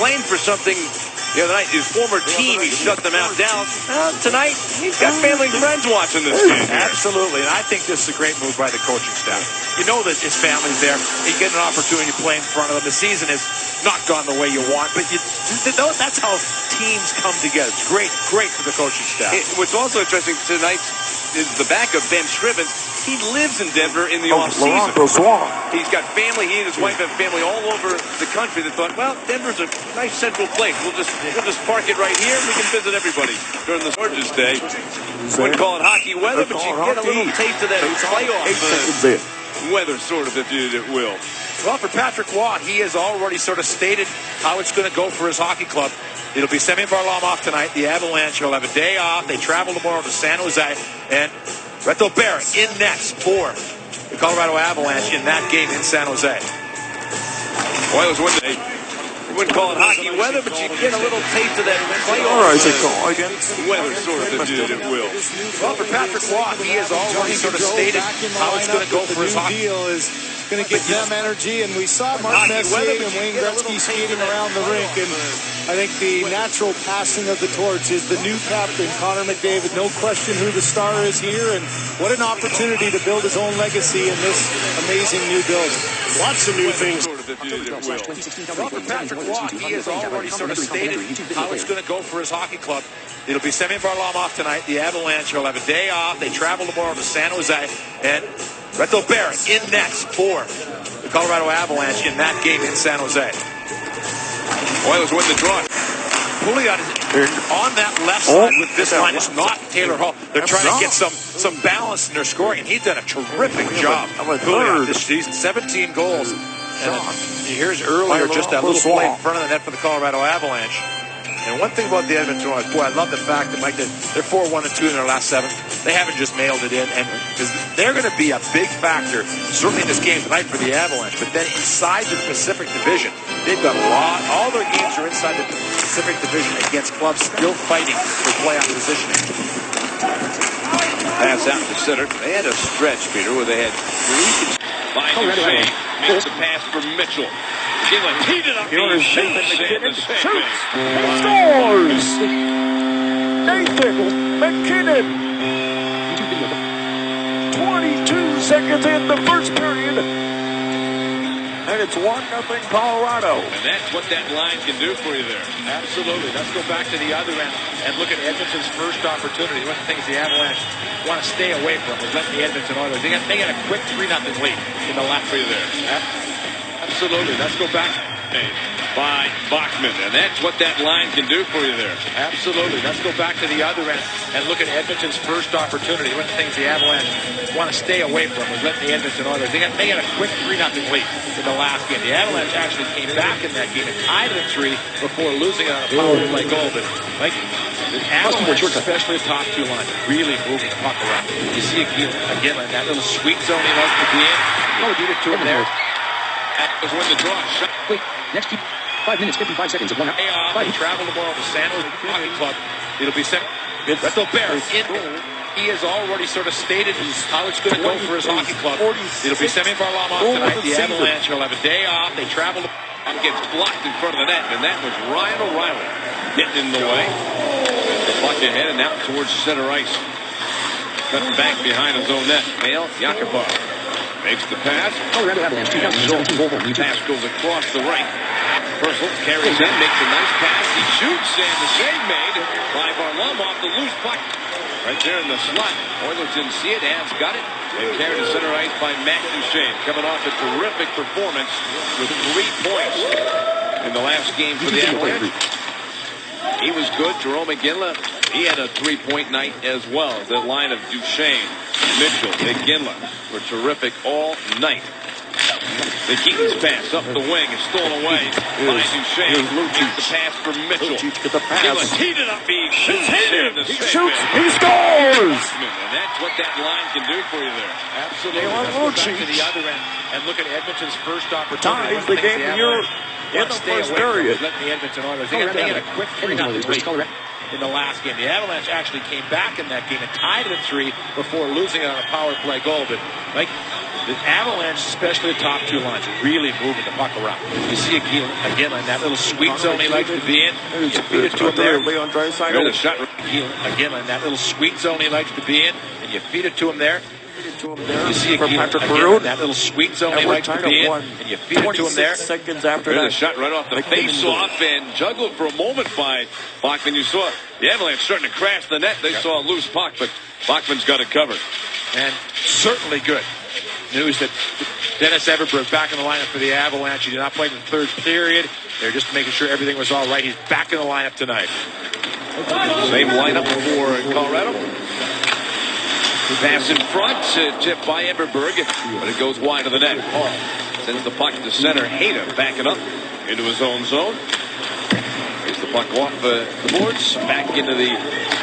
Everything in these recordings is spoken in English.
playing for something the other night. His former team, he shut them out down. Tonight, he's got family and friends watching this game. Absolutely, and I think this is a great move by the coaching staff. You know that his family's there. You get an opportunity to play in front of them. The season has not gone the way you want, but that's how teams come together. It's great for the coaching staff. What's also interesting tonight is the backup, Ben Scrivens. He lives in Denver in the off-season. He's got family. He and his wife have family all over the country that thought, well, Denver's a nice central place. We'll just park it right here, and we can visit everybody during the gorgeous day. Wouldn't call it hockey weather, but you get a little taste of that playoff weather, sort of, if you will. Well, for Patrick Watt, he has already sort of stated how it's going to go for his hockey club. It'll be Semyon Varlamov tonight. The Avalanche will have a day off. They travel tomorrow to San Jose, and Reto Barrett in nets for the Colorado Avalanche in that game in San Jose. Oilers win the day. You wouldn't call it hockey weather, but you get a little taste of that playoff weather, sort of, if you will. Well, for Patrick Watt, he has already sort of stated how it's going to go for his hockey. Is going to give them energy, and we saw Mark Messier and Wayne Gretzky skating around the rink, and I think the natural passing of the torch is the new captain, Connor McDavid. No question who the star is here, and what an opportunity to build his own legacy in this amazing new building. Lots of new things. Well, for Patrick Watt, he has already sort of stated how it's going to go for his hockey club. It'll be Semyon Varlamov tonight. The Avalanche will have a day off. They travel tomorrow to San Jose, and Reto Barrett in nets for the Colorado Avalanche in that game in San Jose. Oilers win the draw. Pouliot is on that left side with this line. It's not Taylor Hall. They're trying to get some balance in their scoring, and he's done a terrific job. Pouliot this season, 17 goals. And here's earlier just that little play in front of the net for the Colorado Avalanche. And one thing about the Edmonton Oilers, boy, I love the fact that Mike, they're 4-1-2 in their last 7. They haven't just mailed it in, and because they're going to be a big factor, certainly in this game tonight for the Avalanche. But then inside the Pacific Division, they've got a lot. All their games are inside the Pacific Division against clubs still fighting for playoff positioning. Pass out to center. They had a stretch, Peter, where they had 3. By Duchesne, makes the pass for Mitchell. Gillen heated up. Shoots. Scores. Nathan McKinnon. 22 seconds in the first period. And it's 1-0 Colorado. And that's what that line can do for you there. Absolutely. Let's go back to the other end and look at Edmonton's first opportunity. One of the things the Avalanche want to stay away from is letting the Edmonton Oilers. They got a quick 3-0 lead in the last 3 there. Absolutely. Let's go back by Bachman. And that's what that line can do for you there. Absolutely. Let's go back to the other end and look at Edmonton's first opportunity. One of the things the Avalanche want to stay away from is letting the Edmonton Oilers. They got a quick 3-0 lead in the last game. The Avalanche actually came back in that game and tied it at 3 before losing it on a power play goal. But like the Avalanche, especially the top 2 lines, really moving the puck around. You see again like that little sweet zone he loves to be in. Oh, did it to him there. That was when the draw shot. Wait, next 5 minutes, 55 seconds of 1 hour. They travel tomorrow to San Jose Hockey Club. It'll be Reto Barrett in. He has already sort of stated how it's going to go for his hockey club. It'll be Semyon Varlamov tonight. The Avalanche will have a day off. They travel to gets blocked in front of the net, and that was Ryan O'Reilly getting in the way. The puck ahead and out towards center ice. Cutting back behind his own net. Male Yakubov makes the pass. Pass goes across the right. Purcell carries in, makes a nice pass. He shoots, and the save made by Varlamov. The loose puck right there in the slot. Oilers didn't see it. Avs got it. And carried to center ice by Matt Duchesne. Coming off a terrific performance with 3 points in the last game for the Avalanche. He was good. Jerome McGinley, he had a 3-point night as well. The line of Duchesne, Mitchell, McGinley were terrific all night. The Keaton's pass up the wing is stolen away by Duchesne. Makes the pass for Mitchell. McGinley heated up. He shoots. He shoots. He scores. And that's what that line can do for you there. Absolutely. Let's go back to the other end and look at Edmonton's first opportunity. Ties the game here in the first period. Let the Edmonton Oilers. They got a quick 3-0 lead in the last game. The Avalanche actually came back in that game and tied it at 3 before losing it on a power play goal. But Mike, The Avalanche, especially the top two lines, really moving the puck around. You see again on that little sweet zone he likes to be in. You feed it to him there. Leon Draisaitl. There's a shot again on that little sweet zone he likes to be in, and you feed it to him there. You see for again Patrick on Maroon. that little sweet zone he likes to be in, and you feed it to him there. Seconds after There's that. a shot right off the face-off and juggled for a moment by Bachman. You saw the Avalanche starting to crash the net. They saw a loose puck, but Bachman's got it covered. And certainly good news that Dennis Everberg back in the lineup for the Avalanche. He did not play in the third period. They're just making sure everything was all right. He's back in the lineup tonight. Same lineup for Colorado. Pass in front, tipped by Everberg, but it goes wide of the net. Sends the puck to center. Hayda backing up into his own zone. Gets the puck off the boards, back into the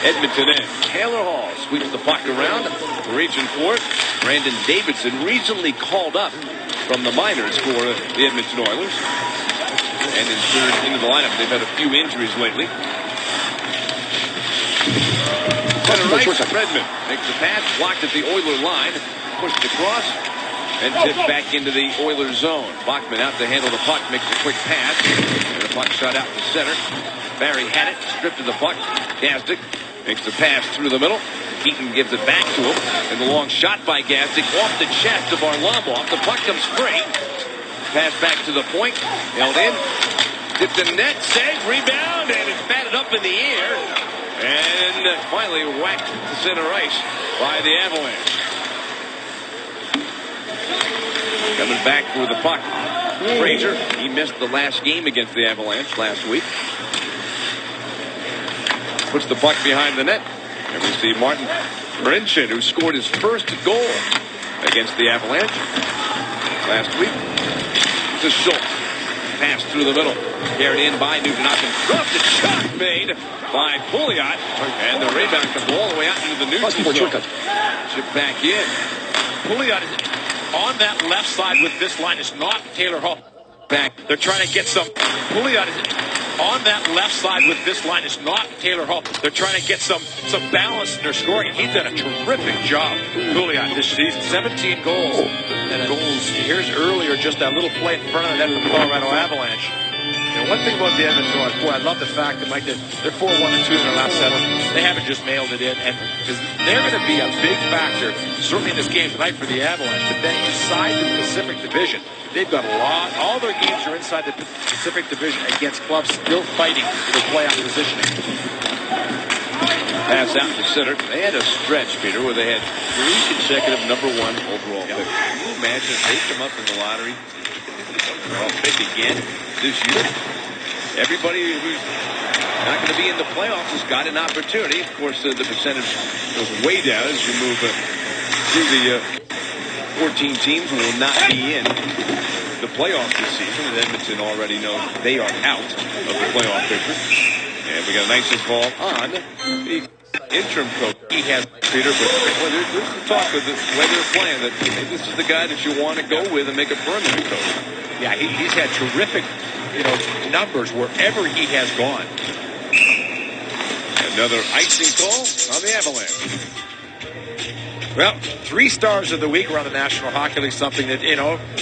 Edmonton end. Taylor Hall sweeps the puck around, reaching for it. Brandon Davidson recently called up from the minors for the Edmonton Oilers. And inserted into the lineup. They've had a few injuries lately. Center ice, Redmond makes the pass, blocked at the Oiler line, pushed across, and tipped back into the Oilers zone. Bachman out to handle the puck, makes a quick pass, and the puck shot out to center. Barry had it, stripped of the puck. Gazdic makes the pass through the middle. Keaton gives it back to him, and the long shot by Gazdic off the chest of Varlamov. The puck comes free. Pass back to the point, held in, tipped the net, save, rebound, and it's batted up in the air. And finally whacked to center ice by the Avalanche. Coming back for the puck. Fraser, he missed the last game against the Avalanche last week. Puts the puck behind the net. And we see Martin Marincin, who scored his first goal against the Avalanche last week. To Schultz. Pass through the middle. Carried in by Nugent Hopkins. Drafted shot made by Pouliot. And the rebound comes all the way out into the neutral zone. Chip back in. Pouliot is on that left side with this line. It's not Taylor Hall. Back. They're trying to get some. Pouliot is on that left side with this line. It's not Taylor Hall. They're trying to get some balance in their scoring. And he's done a terrific job. Pouliot this season, 17 goals. And here's earlier just that little play in front of the net for the Colorado Avalanche. You know, one thing about the Edmonton Oilers, boy, I love the fact that Mike, they're 4-1-2 in their last 7. They haven't just mailed it in, and because they're going to be a big factor, certainly in this game tonight for the Avalanche. But then inside the Pacific Division, they've got a lot. All their games are inside the Pacific Division against clubs still fighting for playoff positioning. Pass out to center. They had a stretch, Peter, where they had 3 consecutive #1 overall picks. Can you imagine if they come up in the lottery, overall pick again this year? Everybody who's not going to be in the playoffs has got an opportunity. Of course, the percentage goes way down as you move through the 14 teams who will not be in the playoffs this season. And Edmonton already knows they are out of the playoff picture. And we got a nice call on the interim coach. He has Peter, but there's some talk with the way they're playing that this is the guy that you want to go with and make a permanent coach. Yeah, he's had terrific, numbers wherever he has gone. Another icing call on the Avalanche. Well, 3 stars of the week around the National Hockey League, something that,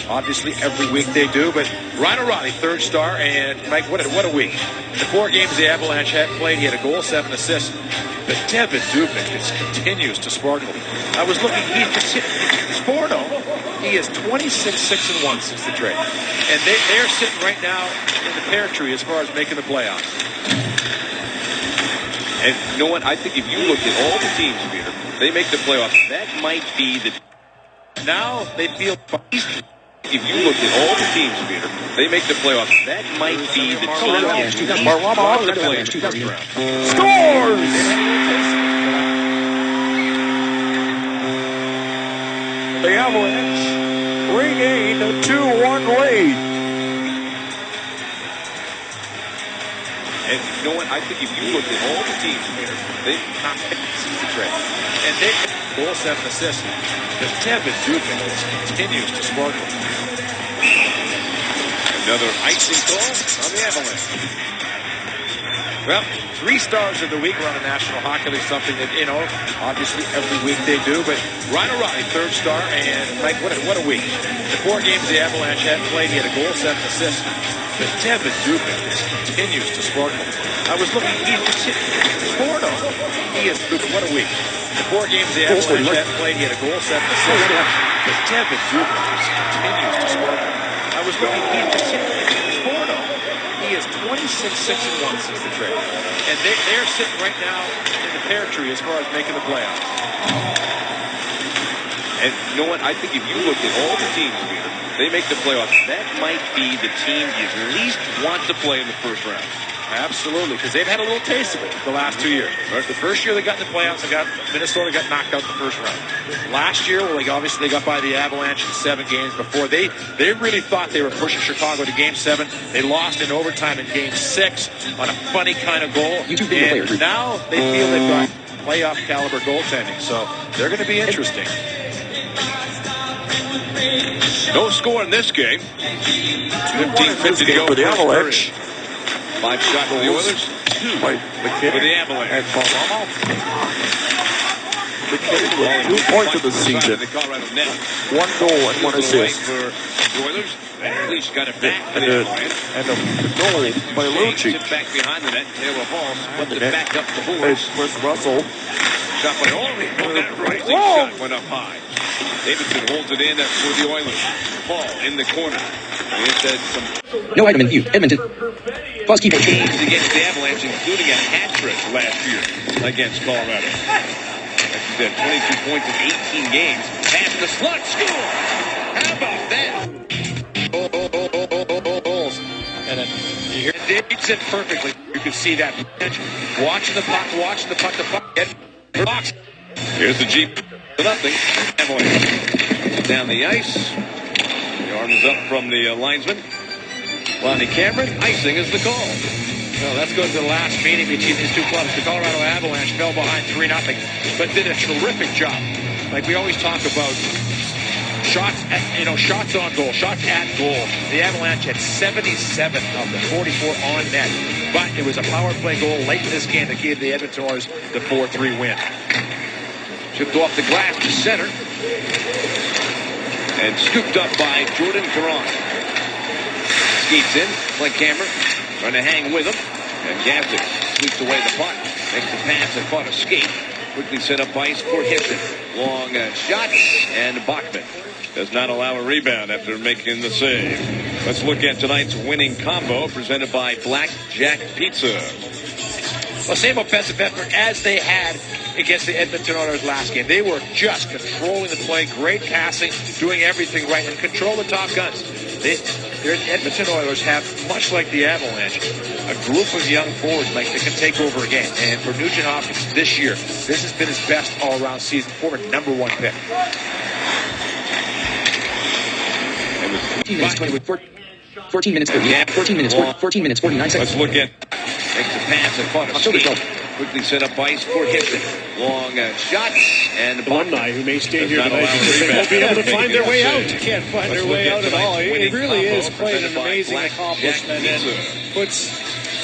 obviously every week they do. But Ryan O'Reilly, 3rd star, and Mike, what a week. The 4 games the Avalanche had played, he had a goal, 7 assists. But Devin Dubnyk just continues to sparkle. I was looking, he just hit Sporno. He is 26-6-1 since the trade. And they are sitting right now in the pear tree as far as making the playoffs. And you know what? I think if you look at all the teams, Peter, they make the playoffs. That might be the... Now they feel... If you look at all the teams, Peter, they make the playoffs. That might be the team. Scores! The Avalanche regain a 2-1 lead. And you know what? I think if you look at all the teams, Peter, they since the trade. And they goal, 7 assists. But Devin Dubnyk continues to sparkle. Another icing call on the Avalanche. Well, 3 stars of the week around the National Hockey League, something that, you know, obviously every week they do. But Ryan O'Reilly, 3rd star, and Mike, what a week. The 4 games the Avalanche had played, he had a goal, 7 assists. But Devin Dubin just continues to sparkle. I was looking, he's Porno. He is, what a week. The 4 games the Avalanche had played, he had a goal, 7 assists. But Devin Dubin just continues to sparkle. I was looking, he's Porno. He is 26-6-1 since the trade. And they're sitting right now in the pear tree as far as making the playoffs. And you know what? I think if you look at all the teams, Peter, they make the playoffs. That might be the team you least want to play in the first round. Absolutely, because they've had a little taste of it the last 2 years. The first year they got in the playoffs, Minnesota got knocked out the first round. Last year, well, obviously they got by the Avalanche in 7 games before. They really thought they were pushing Chicago to Game 7. They lost in overtime in Game 6 on a funny kind of goal. And now they feel they've got playoff caliber goaltending, so they're going to be interesting. No score in this game. 15:50 to go for the Avalanche. 5 shot for the Oilers, 2 for the Avalanche. And McKinnon with 2 points of the season. The Colorado net. 1 goal and 1 assist. For the Oilers, and at least got it back for the Avalanche. And the goal by Lucci. It back behind the net. Taylor Hall swept it back up the boards. With Russell. Shot by Olney. That rising shot went up high. Davidson holds it in for the Oilers. Hall in the corner. No item in view. Edmonton. Pause keeper. Games against the Avalanche, including a hat trick last year against Colorado. As you said, 22 points in 18 games. Pass the slot, score! How about that? And then you hear it dates it perfectly. You can see that. Watching the puck, the puck. Box. Here's the Jeep. Nothing. Avalanche down the ice. The arm is up from the linesman. Lonnie Cameron, icing is the call. Well, let's go to the last meeting between these two clubs. The Colorado Avalanche fell behind 3-0, but did a terrific job. Like we always talk about, shots on goal, shots at goal. The Avalanche had 77 of them, 44 on net. But it was a power play goal late in this game that gave the Edmonton Oilers the 4-3 win. Chipped off the glass to center. And scooped up by Jordan Caron. Skates in, like Cameron, trying to hang with him. And Gavzik sweeps away the puck. Makes the pass and caught a skate. Quickly set up ice for Histon. Long shot, and Bachman does not allow a rebound after making the save. Let's look at tonight's winning combo presented by Blackjack Pizza. Well, same offensive effort as they had against the Edmonton Oilers last game. They were just controlling the play, great passing, doing everything right, and control the top guns. The Edmonton Oilers have, much like the Avalanche, a group of young forwards that can take over a game. And for Nugent Hopkins this year, this has been his best all-around season. Former #1 pick. 14 minutes, 49 seconds. Let's look at makes the pass and caught a skate. Quickly set up ice for Histon. Long shot and alumni who may stay here tonight because they won't be able to find their way out. Can't find their way out at all. It really is quite an amazing accomplishment and puts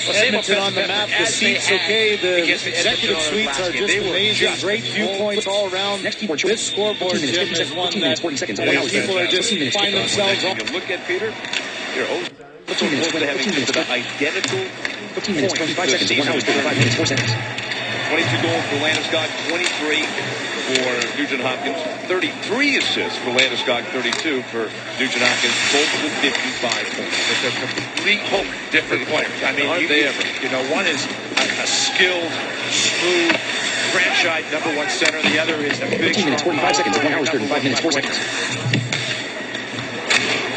Edmonton on the map. The seats, okay, the executive suites are just amazing. Great viewpoints all around. This scoreboard, Jim, is one that people are just find themselves on. You look at Peter. You're Let's look at having just an identical 15 minutes, 25 seconds. 1 hour, 35 minutes, 4 seconds. 22 goals for Landeskog, 23 for Nugent Hopkins, 33 assists for Landeskog, 32 for Nugent Hopkins, both with 55 points. But they're completely different players. I mean, aren't they ever? You know, one is a skilled, smooth, franchise #1 center. The other is a big 15 minutes, 45 seconds. 1 hour, 35 minutes, 4 seconds.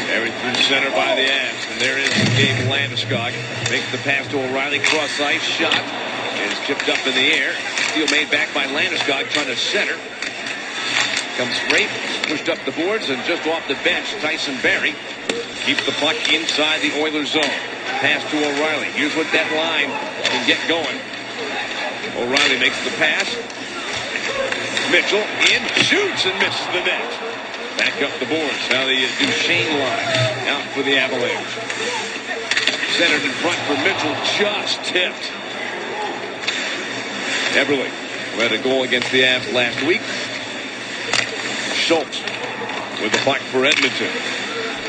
Carried through center by the Avs, and there is Gabe Landeskog. Makes the pass to O'Reilly, cross ice, shot is chipped up in the air. Steal made back by Landeskog, trying to center. Comes straight, pushed up the boards, and just off the bench, Tyson Barrie keeps the puck inside the Oilers zone. Pass to O'Reilly. Here's what that line can get going. O'Reilly makes the pass. Mitchell in, shoots, and misses the net. Back up the boards. Now the Duchesne line out for the Avalanche. Centered in front for Mitchell, just tipped. Eberle, who had a goal against the Avs last week. Schultz with the puck for Edmonton.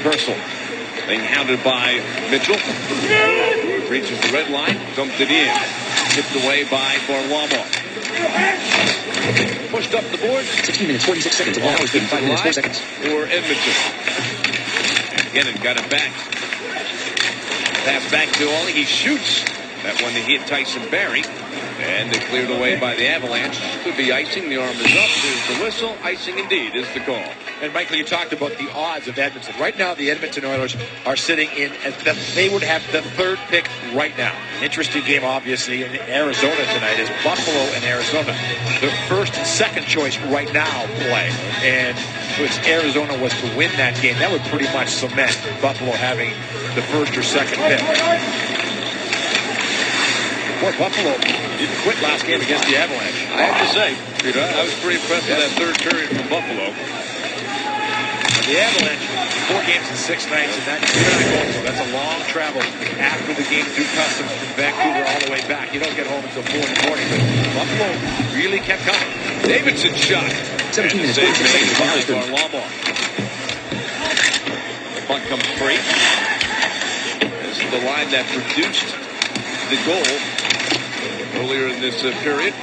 Purcell being hounded by Mitchell. Reaches the red line, dumped it in. Tipped away by Varlamov. Pushed up the boards. 16 minutes, 46 seconds. 1 hour, 35 minutes, 4 seconds. For Edmonton. Gannon got it back. Pass back to Ollie. He shoots. That one to hit Tyson Barrie. And they cleared away by the Avalanche. Could be icing. The arm is up. There's the whistle. Icing indeed is the call. And Michael, you talked about the odds of Edmonton. Right now, the Edmonton Oilers are sitting in, they would have the third pick right now. Interesting game, obviously, in Arizona tonight is Buffalo and Arizona. Their first and second choice right now play. And if Arizona was to win that game, that would pretty much cement Buffalo having the first or second pick. Boy, Buffalo didn't quit last game against the Avalanche. I have to say, Peter, I was pretty impressed with that third period from Buffalo. The Avalanche, 4 games in 6 nights, and that's 9 goals. So that's a long travel after the game through customs from Vancouver all the way back. You don't get home until 4 in the morning, but Buffalo really kept coming. Davidson shot. 17 minutes, 46 seconds. 1 hour, 30. The puck comes free. This is the line that produced the goal earlier in this period.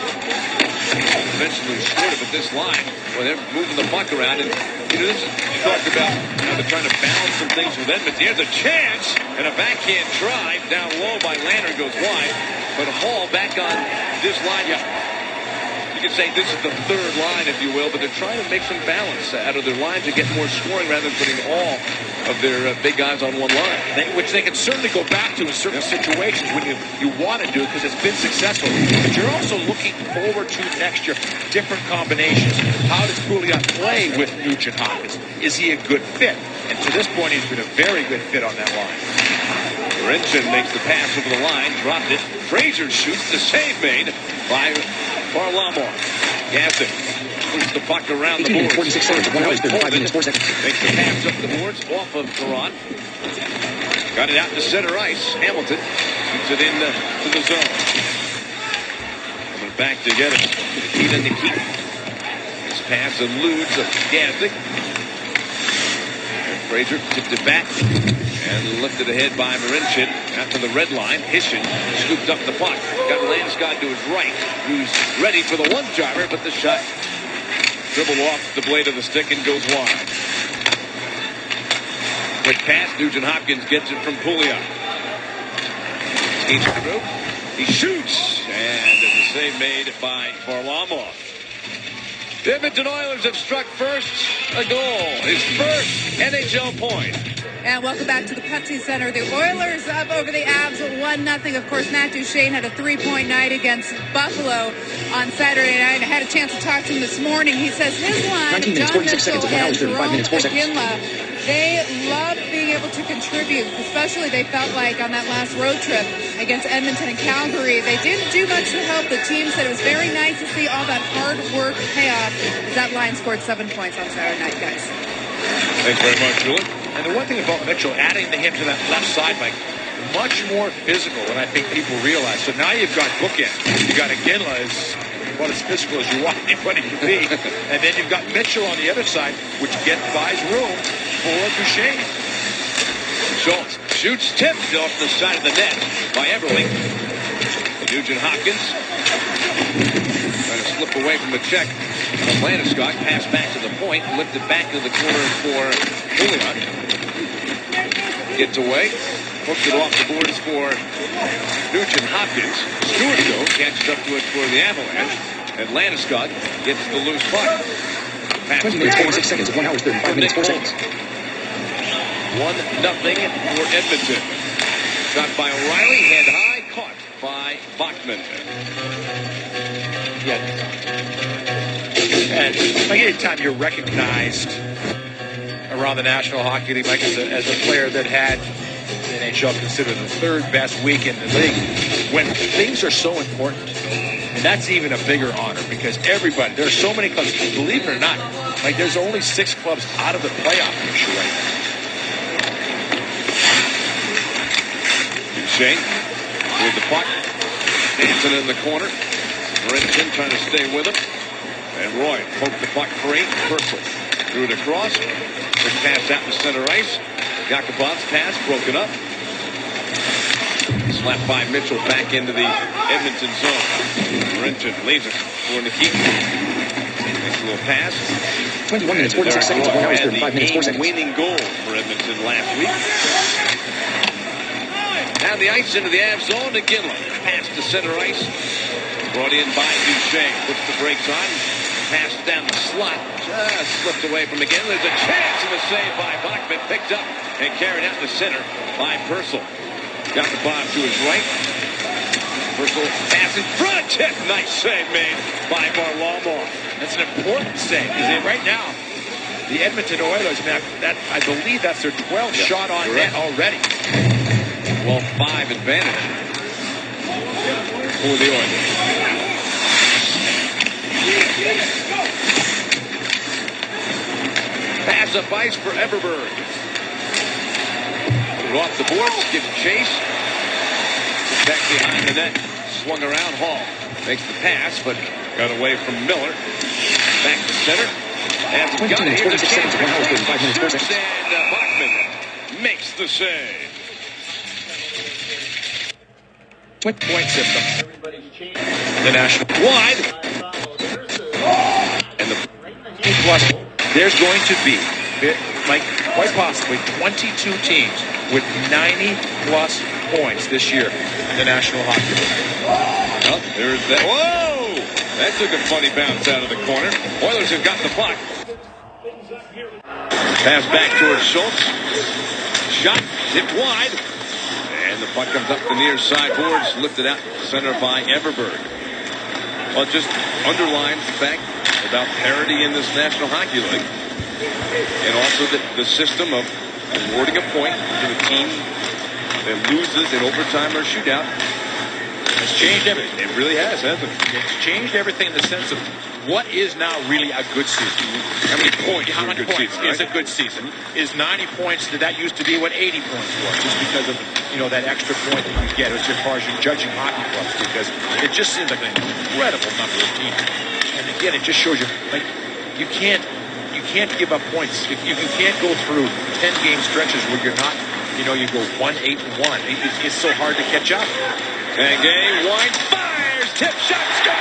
Eventually scored it, but this line, well, they're moving the puck around, and you know, this is, you talked about how they're trying to balance some things with Edmonton. Here's a chance, and a backhand drive down low by Lander goes wide, but Hall back on this line. You could say this is the third line, if you will, but they're trying to make some balance out of their line to get more scoring rather than putting all of their big guys on one line. Which they can certainly go back to in certain situations when you want to do it because it's been successful. But you're also looking forward to next year, different combinations. How does Pouliot play with Nugent Hopkins? Is he a good fit? And to this point, he's been a very good fit on that line. Renson makes the pass over the line, dropped it. Fraser shoots, the save made by Varlamov. Gaston pushes the puck around the boards. 46 seconds. 1 hour, 35 minutes, 4 seconds. Makes the pass up the boards off of Perron. Got it out to center ice. Hamilton keeps it into the zone. Coming back to get it. Even to keep. This pass eludes of Gaston. Fraser tipped it back and lifted ahead by Marincin after the red line. Hishin scooped up the puck. Got Landeskog to his right, who's ready for the one-timer, but the shot dribbled off the blade of the stick and goes wide. Quick pass. Nugent Hopkins gets it from Pouliot. Skates through. He shoots, and it's a save made by Varlamov. The Edmonton Oilers have struck first. A goal. His first NHL point. And welcome back to the Pepsi Center. The Oilers up over the Avs 1-0. Of course, Matt Duchene had a 3-point night against Buffalo on Saturday night. I had a chance to talk to him this morning. He says his line, 19 minutes, John 46 Mitchell seconds. 1 hour, and 35 minutes, 4 seconds. McGinley, they love being able to contribute, especially they felt like on that last road trip against Edmonton and Calgary. They didn't do much to help the team. Said it was very nice to see all that hard work pay off as that line scored 7 points on Saturday night, guys. Thanks very much, Julie. And the one thing about Mitchell, adding to him to that left side, Mike, much more physical than I think people realize. So now you've got bookends. You got Iginla is about as physical as you want anybody to be. And then you've got Mitchell on the other side, which buys room for Duchene. Schultz shoots, tipped off the side of the net by Eberle. Nugent Hopkins trying to slip away from the check. Landeskog pass back to the point, lifted back to the corner for Pouliot. Gets away, hooks it off the boards for Nugent Hopkins. Stewart, though, catches up to it for the Avalanche. And Landeskog gets the loose puck. 20 minutes, 46 seconds. 1 hour, 35 minutes, 4 seconds. 1-0 for Edmonton. Shot by O'Reilly, head high, caught by Bachman. Yeah. And like any time you're recognized around the National Hockey League, Mike, as a player that had the NHL considered the third best week in the league, when things are so important, and that's even a bigger honor because everybody, there are so many clubs, believe it or not, like there's only 6 clubs out of the playoff picture right now. Duchene with the puck, dancing in the corner. Brinson trying to stay with him. And Roy poked the puck free. Purcell threw it across. Quick pass out to center ice. Jakubov's pass broken up. Slapped by Mitchell back into the Edmonton zone. Brinson leaves it for Nikita. Makes a little pass. 21 minutes, 46 seconds, 1 hour, 35 minutes, 4 seconds. Winning goal for Edmonton last week. Down the ice into the Avs zone to Ginla. Pass to center ice. Brought in by Duchesne. Puts the brakes on. Pass down the slot. Just slipped away from McGinn. There's a chance and a save by Bachman. Picked up and carried out to center by Purcell. Got the bomb to his right. Purcell pass in front. Nice save made by Varlamov. That's an important save because right now the Edmonton Oilers, I believe that's their 12th shot on net already. 12-5 advantage for the Oilers. Pass up ice for Everberg. Put it off the boards, give chase. Back behind the net, swung around. Hall makes the pass, but got away from Miller. Back to center. And got it. Here's a chance. And Bachman makes the save. Point system. The national wide. And the plus, there's going to be, like quite possibly, 22 teams with 90-plus points this year in the National Hockey League. Well, there's that. Whoa! That took a funny bounce out of the corner. Oilers have got the puck. Pass back towards Schultz. Shot, hit wide. And the puck comes up the near side boards, lifted out center by Everberg. Well, it just underlines the fact about parity in this National Hockey League. And also the system of awarding a point to the team that loses in overtime or shootout. It's changed everything. It really has, hasn't it? It's changed everything in the sense of what is now really a good season. How many points How many points is a good season? Is 90 points, that used to be what 80 points was, just because of, that extra point that you get as far as you're judging hockey clubs, because it just seems like an incredible number of teams. And again, it just shows you, you can't give up points. If you can't go through 10-game stretches where you're not, you go 1-8-1. It's so hard to catch up. And Gay, wide, fires, tip shot, score!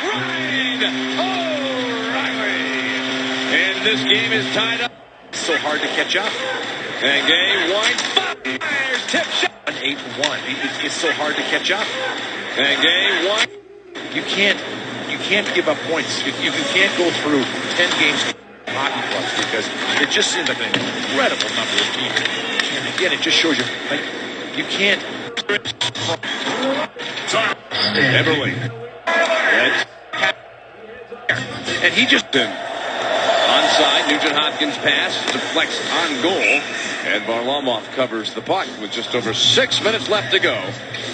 Ryan O'Reilly. And this game is tied up. It's so hard to catch up. And Gay, wide, fires, tip shot. 1-8-1. It's so hard to catch up. And Gay, wide. You can't give up points. If you can't go through 10 games hockey clubs, because it just seems like an incredible number of teams. And again, it just shows you, you can't. Everly. And he just onside. Nugent-Hopkins pass deflects on goal, and Varlamov covers the puck with just over 6 minutes left to go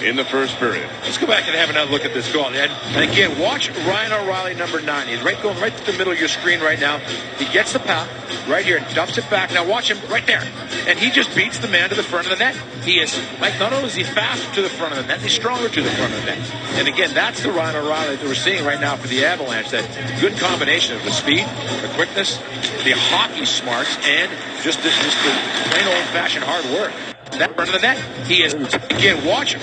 in the first period. Let's go back and have another look at this goal. And again, watch Ryan O'Reilly, number 9. He's going right to the middle of your screen right now. He gets the puck right here and dumps it back. Now watch him right there. And he just beats the man to the front of the net. He is, not only is he faster to the front of the net, he's stronger to the front of the net. And again, that's the Ryan O'Reilly that we're seeing right now for the Avalanche. That good combination of the speed, the quickness, the hockey smarts, and just the plain old-fashioned hard work. That front of the net, he is, again, watch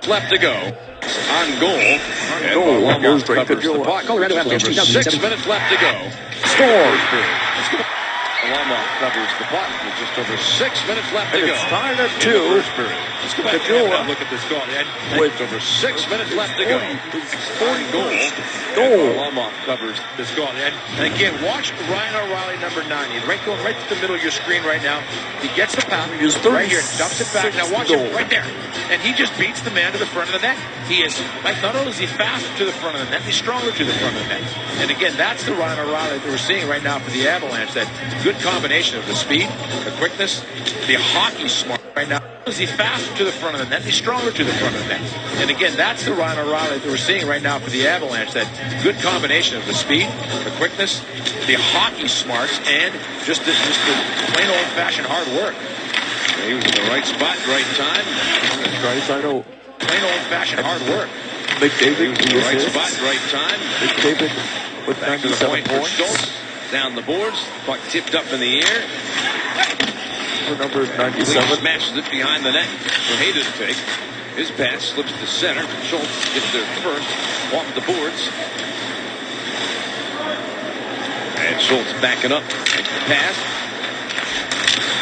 left to go. On goal. And Varlamov covers the puck. Colorado Avalanche, 6 minutes left to go. Score! Let's go. Varlamov covers the puck with just over 6 minutes left to go. It's tied at 2. Let's go back and look at this goal. With over 6 minutes left to go. On goal. Varlamov covers this goal. And again, watch Ryan O'Reilly, number 9. He's going right to the middle of your screen right now. He gets the puck right here, dumps it back. Now watch him right there. And he just beats the man to the front of the net. He is, not only is he faster to the front of the net, he's stronger to the front of the net. And again, that's the Ryan O'Reilly that we're seeing right now for the Avalanche. That good combination of the speed, the quickness, the hockey smart right now. Is he faster to the front of the net? He's stronger to the front of the net. And again, that's the Ryan O'Reilly that we're seeing right now for the Avalanche. That good combination of the speed, the quickness, the hockey smarts, and just the plain old-fashioned hard work. He was in the right spot, right time. That's right, I know. Plain old-fashioned hard work. He was in the right spot, right time. McDavid with Back to the 97 point for points. Schultz. Down the boards. Puck tipped up in the air. For number Lee 97. smashes it behind the net for Hayden to take. His pass slips to center. Schultz gets there first. Off the boards. And Schultz backing up. Makes the pass.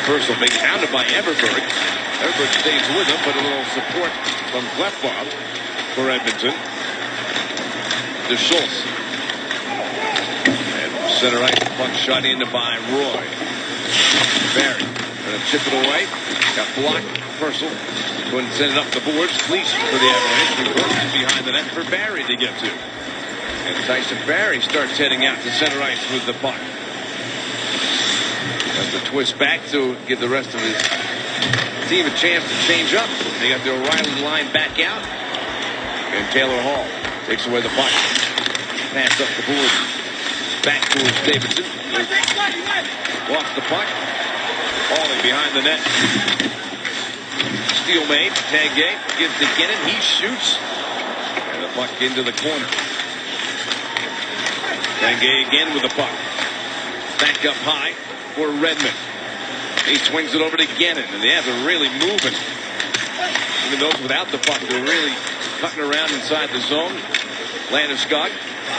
Purcell being hounded by Everberg. Everberg stays with him, but a little support from Klefbom for Edmonton. To Schultz. And center ice, puck shot in by Roy. Barry going to chip it away. Got blocked. Purcell going to send it up the boards. Leash for the Avalanche. He works behind the net for Barry to get to. And Tyson Barry starts heading out to center ice with the puck. Has to twist back to give the rest of his team a chance to change up. They got the O'Reilly line back out. And Taylor Hall takes away the puck. Pass up the board. Back towards Davidson. Lost the puck. Hawley behind the net. Steal made. Tag game. Gives to Ginnon. He shoots. And the puck into the corner. Tangay again with the puck. Back up high for Redmond. He swings it over to Gannon, and the Avs are really moving. Even those without the puck, they're really cutting around inside the zone. Landeskog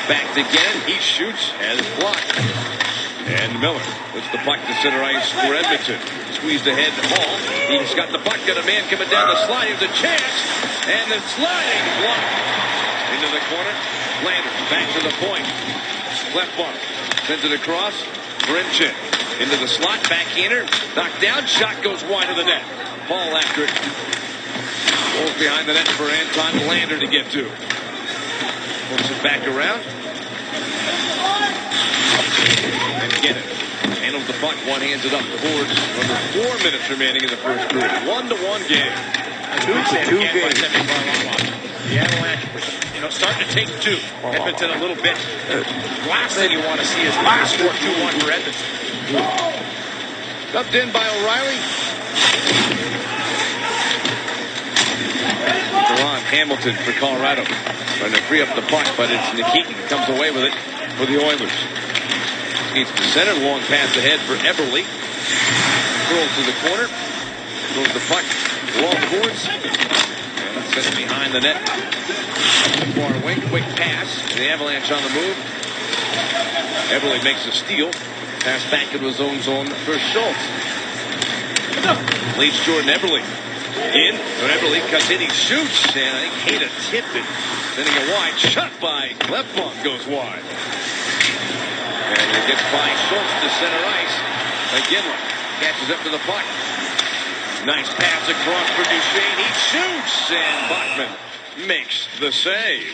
back to Gannon. He shoots as blocked. And Miller puts the puck to center ice for Edmonton. Squeezed ahead to Hall. He's got the puck. Got a man coming down the slide. Here's a chance. And the sliding block into the corner. Landers back to the point. Left bar. Sends it across. Brimchin into the slot. Backhander. Knocked down. Shot goes wide of the net. Ball after it. Goes behind the net for Anton Lander to get to. Pulls it back around. And get it. Handles the puck. One hands it up the boards. Under 4 minutes remaining in the first period. 1-1 game. 2-2 game. The Avalanche was, starting to take two. Edmonton a little bit. Last thing you want to see is the score 2-1 for Edmonton. Dumped in by O'Reilly. Ron Hamilton for Colorado. Trying to free up the puck, but it's Nikitin comes away with it for the Oilers. Skates to center. Long pass ahead for Eberle. Curls to the corner. Throws the puck along the boards. And sent it behind the net. Far away. Quick pass. The Avalanche on the move. Eberle makes a steal. Pass back into his own zone for Schultz. Leads Jordan Eberle. In. Eberle cuts in. He shoots. And I think Hayden tipped it. Sending a wide shot by Klefbom goes wide. And it gets by Schultz to center ice. McGinley catches up to the puck. Nice pass across for Duchesne. He shoots. And Bachman makes the save.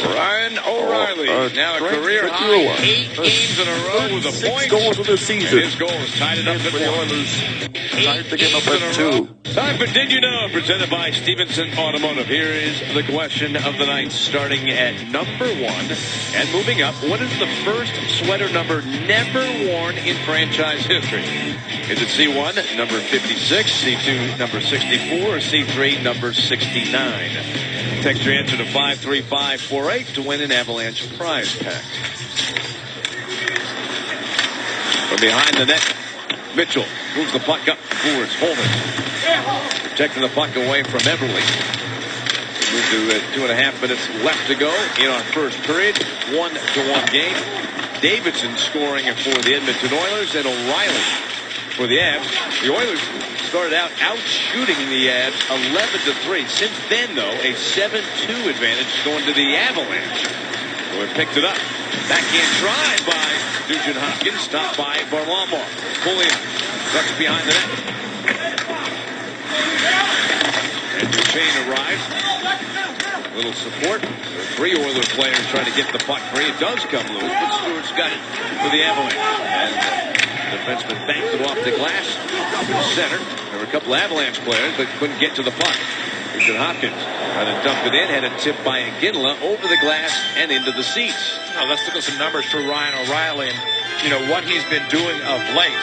Ryan O'Reilly, now a career high 8 games in a row with a point. Goals of the season. And his goal is tied it up at 1. Tied the game up at 2. Time for Did You Know? Presented by Stevenson Automotive. Here is the question of the night, starting at number 1 and moving up. What is the first sweater number never worn in franchise history? Is it C1, number 56, C2, number 64, or C3, number 69? Text your answer to 53548 to win an Avalanche prize pack. From behind the net, Mitchell moves the puck up towards Holman. Protecting the puck away from Eberle. Move to 2.5 minutes left to go in our first period. 1-1 game. Davidson scoring for the Edmonton Oilers and O'Reilly for the Avs. The Oilers started out shooting the Avs 11-3. Since then, though, a 7-2 advantage going to the Avalanche. Who have picked it up. Backhand drive by Nugent Hopkins, stopped by Varlamov. Pulling ducks behind the net. And Duchesne arrives. A little support. 3 Oilers players trying to get the puck free. It does come loose, but Stewart's got it for the Avalanche. And the defenseman banked it off the glass to the center. There were a couple Avalanche players, but couldn't get to the puck. Nugent Hopkins had to dump it in, had a tip by Ginla over the glass and into the seats. Now, let's look at some numbers for Ryan O'Reilly and, what he's been doing of late.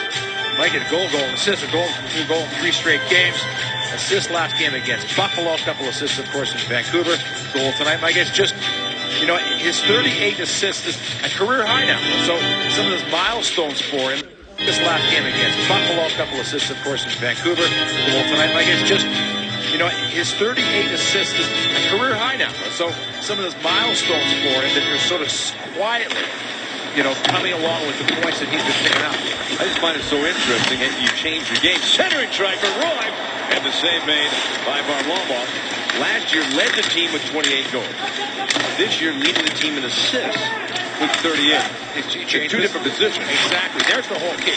Might get a goal, assist, a goal in 3 straight games. Assist last game against Buffalo. A couple assists, of course, in Vancouver. Goal tonight. Mike, it's just, you know, his 38 assists is a career high now. So some of those milestones for him. This last game against Buffalo. A couple assists, of course, in Vancouver. Goal tonight. Mike, it's just, you know, his 38 assists is a career high now. So some of those milestones for him that are sort of quietly, you know, coming along with the points that he's been picking up. I just find it so interesting that you change your game. Centering try for Roy. And the save made by Varlamov. Last year led the team with 28 goals. This year leading the team in assists with 38. It's 2 different positions. Exactly. There's the whole key.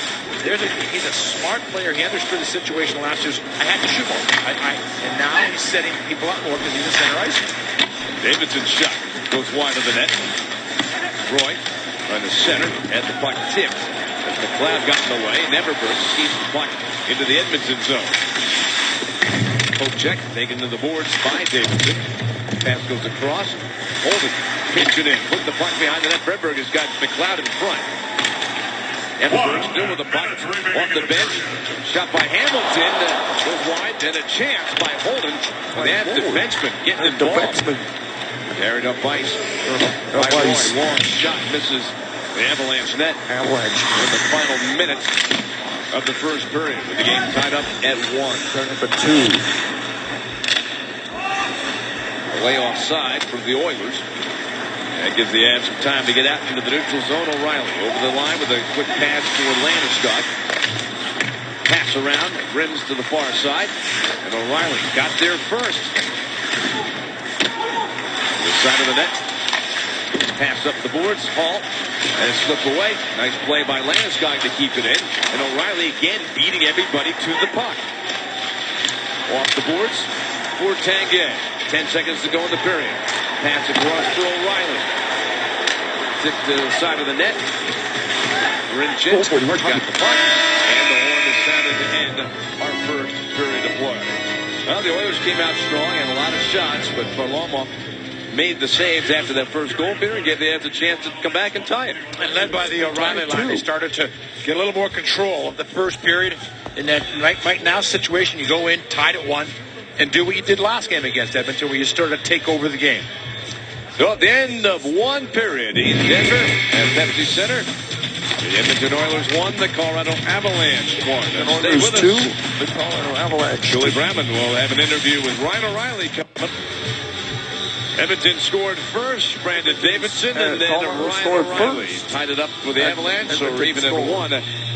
He's a smart player. He understood the situation last year. I had to shoot more. And now he's setting people up more because he's a center ice. Davidson's shot goes wide of the net. Roy on the center and the puck tipped. As McLeod got in the way, Neverberg keeps the puck into the Edmonton zone. Check taken to the boards by Davidson. Pass goes across. Holden pinch it in. Put the puck behind the net. Fredberg has got McLeod in front. Everberg still with the puck off the bench. Shot by Hamilton. Goes wide. And a chance by Holden. And that defenseman getting involved. Carried up ice by Roy. Long shot misses the Avalanche net. Avalanche. In the final minutes of the first period, with the game tied up at 1. Turn up at 2. Away offside from the Oilers. That gives the Avs some time to get out into the neutral zone. O'Reilly over the line with a quick pass to Landeskog. Pass around, rims to the far side, and O'Reilly got there first. This side of the net. Pass up the boards. Hall. And slip away. Nice play by Landeskog to keep it in. And O'Reilly again beating everybody to the puck. Off the boards for Tanguay. 10 seconds to go in the period. Pass across to O'Reilly. Stick to the side of the net. Rinchins got the puck. And the horn is sounded to end our first period of play. Well, the Oilers came out strong and a lot of shots, but Varlamov made the saves after that first goal period and gave the Avs a chance to come back and tie it. And led by the O'Reilly line, they started to get a little more control of the first period. In that right now situation, you go in, tied at 1, and do what you did last game against Edmonton, where you started to take over the game. So at the end of 1 period, Ian Denver at Pepsi Center. The Edmonton Oilers won, the Colorado Avalanche won. Stay with us. The Colorado Avalanche. Julie Bramman will have an interview with Ryan O'Reilly coming up. Edmonton scored first, Brandon Davidson, and then Ryan O'Reilly tied it up for the Avalanche, so we're even at 1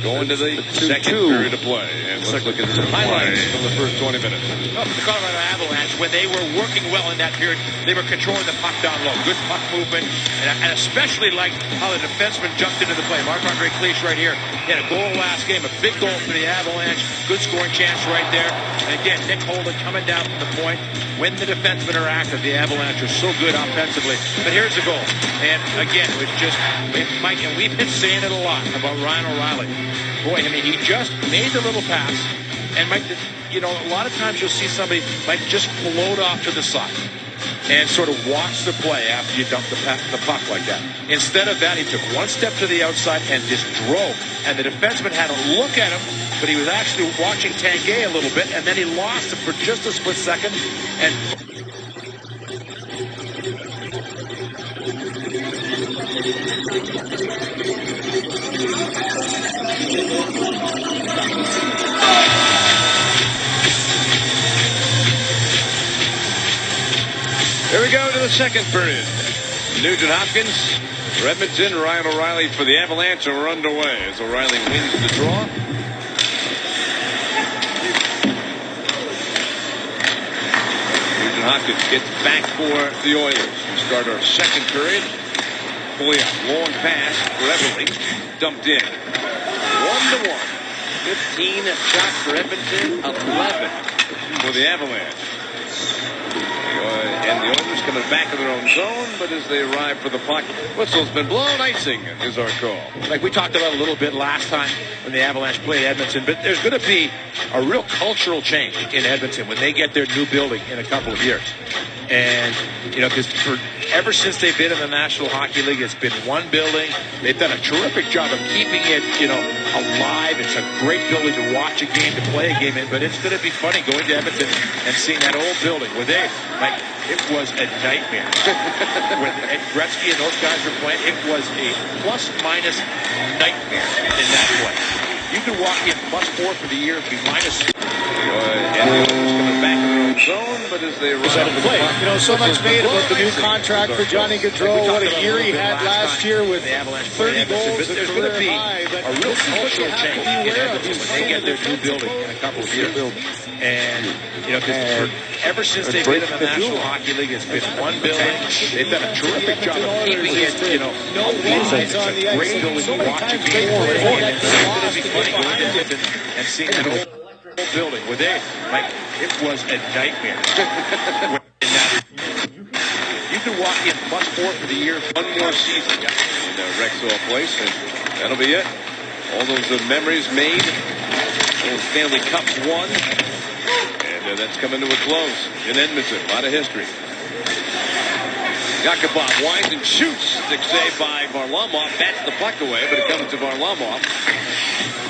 going to the second period of play. And let's look at some highlights from the first 20 minutes. Oh, the Colorado Avalanche, when they were working well in that period, they were controlling the puck down low. Good puck movement, and especially like how the defenseman jumped into the play. Marc-Andre Cliche right here. He had a goal last game, a big goal for the Avalanche. Good scoring chance right there. And again, Nick Holden coming down from the point. When the defensemen are active, the Avalanche are so good offensively. But here's the goal. And again, it was just, Mike, and we've been saying it a lot about Ryan O'Reilly. Boy, I mean, he just made the little pass. And Mike, you know, a lot of times you'll see somebody, Mike, just float off to the side and sort of watch the play after you dump the puck like that. Instead of that, he took 1 step to the outside and just drove. And the defenseman had a look at him, but he was actually watching Tanguay a little bit, and then he lost him for just a split second. And Here we go to the second period. Nugent Hopkins for Edmonton, Ryan O'Reilly for the Avalanche, and we're underway as O'Reilly wins the draw. Nugent Hopkins gets back for the Oilers. We start our second period. Boy, long pass for Everly. Dumped in. 1-1. 15 shots for Edmonton, 11 for the Avalanche. And the Oilers coming back in their own zone, but as they arrive for the puck, whistle's been blown. Icing is our call. Like we talked about a little bit last time when the Avalanche played Edmonton, but there's going to be a real cultural change in Edmonton when they get their new building in a couple of years. And, because ever since they've been in the National Hockey League, it's been one building. They've done a terrific job of keeping it, alive. It's a great building to watch a game, to play a game in. But it's going to be funny going to Edmonton and seeing that old building where it was a nightmare. When Gretzky and those guys were playing, it was a plus-minus nightmare in that way. You could walk in +4 for the year, be -2. And the Oilers coming back in their own zone, but as they run up the play. clock, So much made about the new contract for Johnny Gaudreau. What a year he had last year with 30 goals. There's going to be a real cultural change in Edmonton when they get their new building in a couple of years. And, because ever since they've been in the National Hockey League, it's been one building. They've done a terrific job of keeping it, alive. It's a great building to watch a game. And it's going to be funny going to Edmonton and seeing that old building where it was a nightmare. You can walk in +4 for the year. one more season in Rexall Place, and that'll be it. All those memories made, those Stanley Cups won, and that's coming to a close in Edmonton. A lot of history. Yakupov winds and shoots. Stick save by Varlamov. Bats the puck away, but it comes to Varlamov.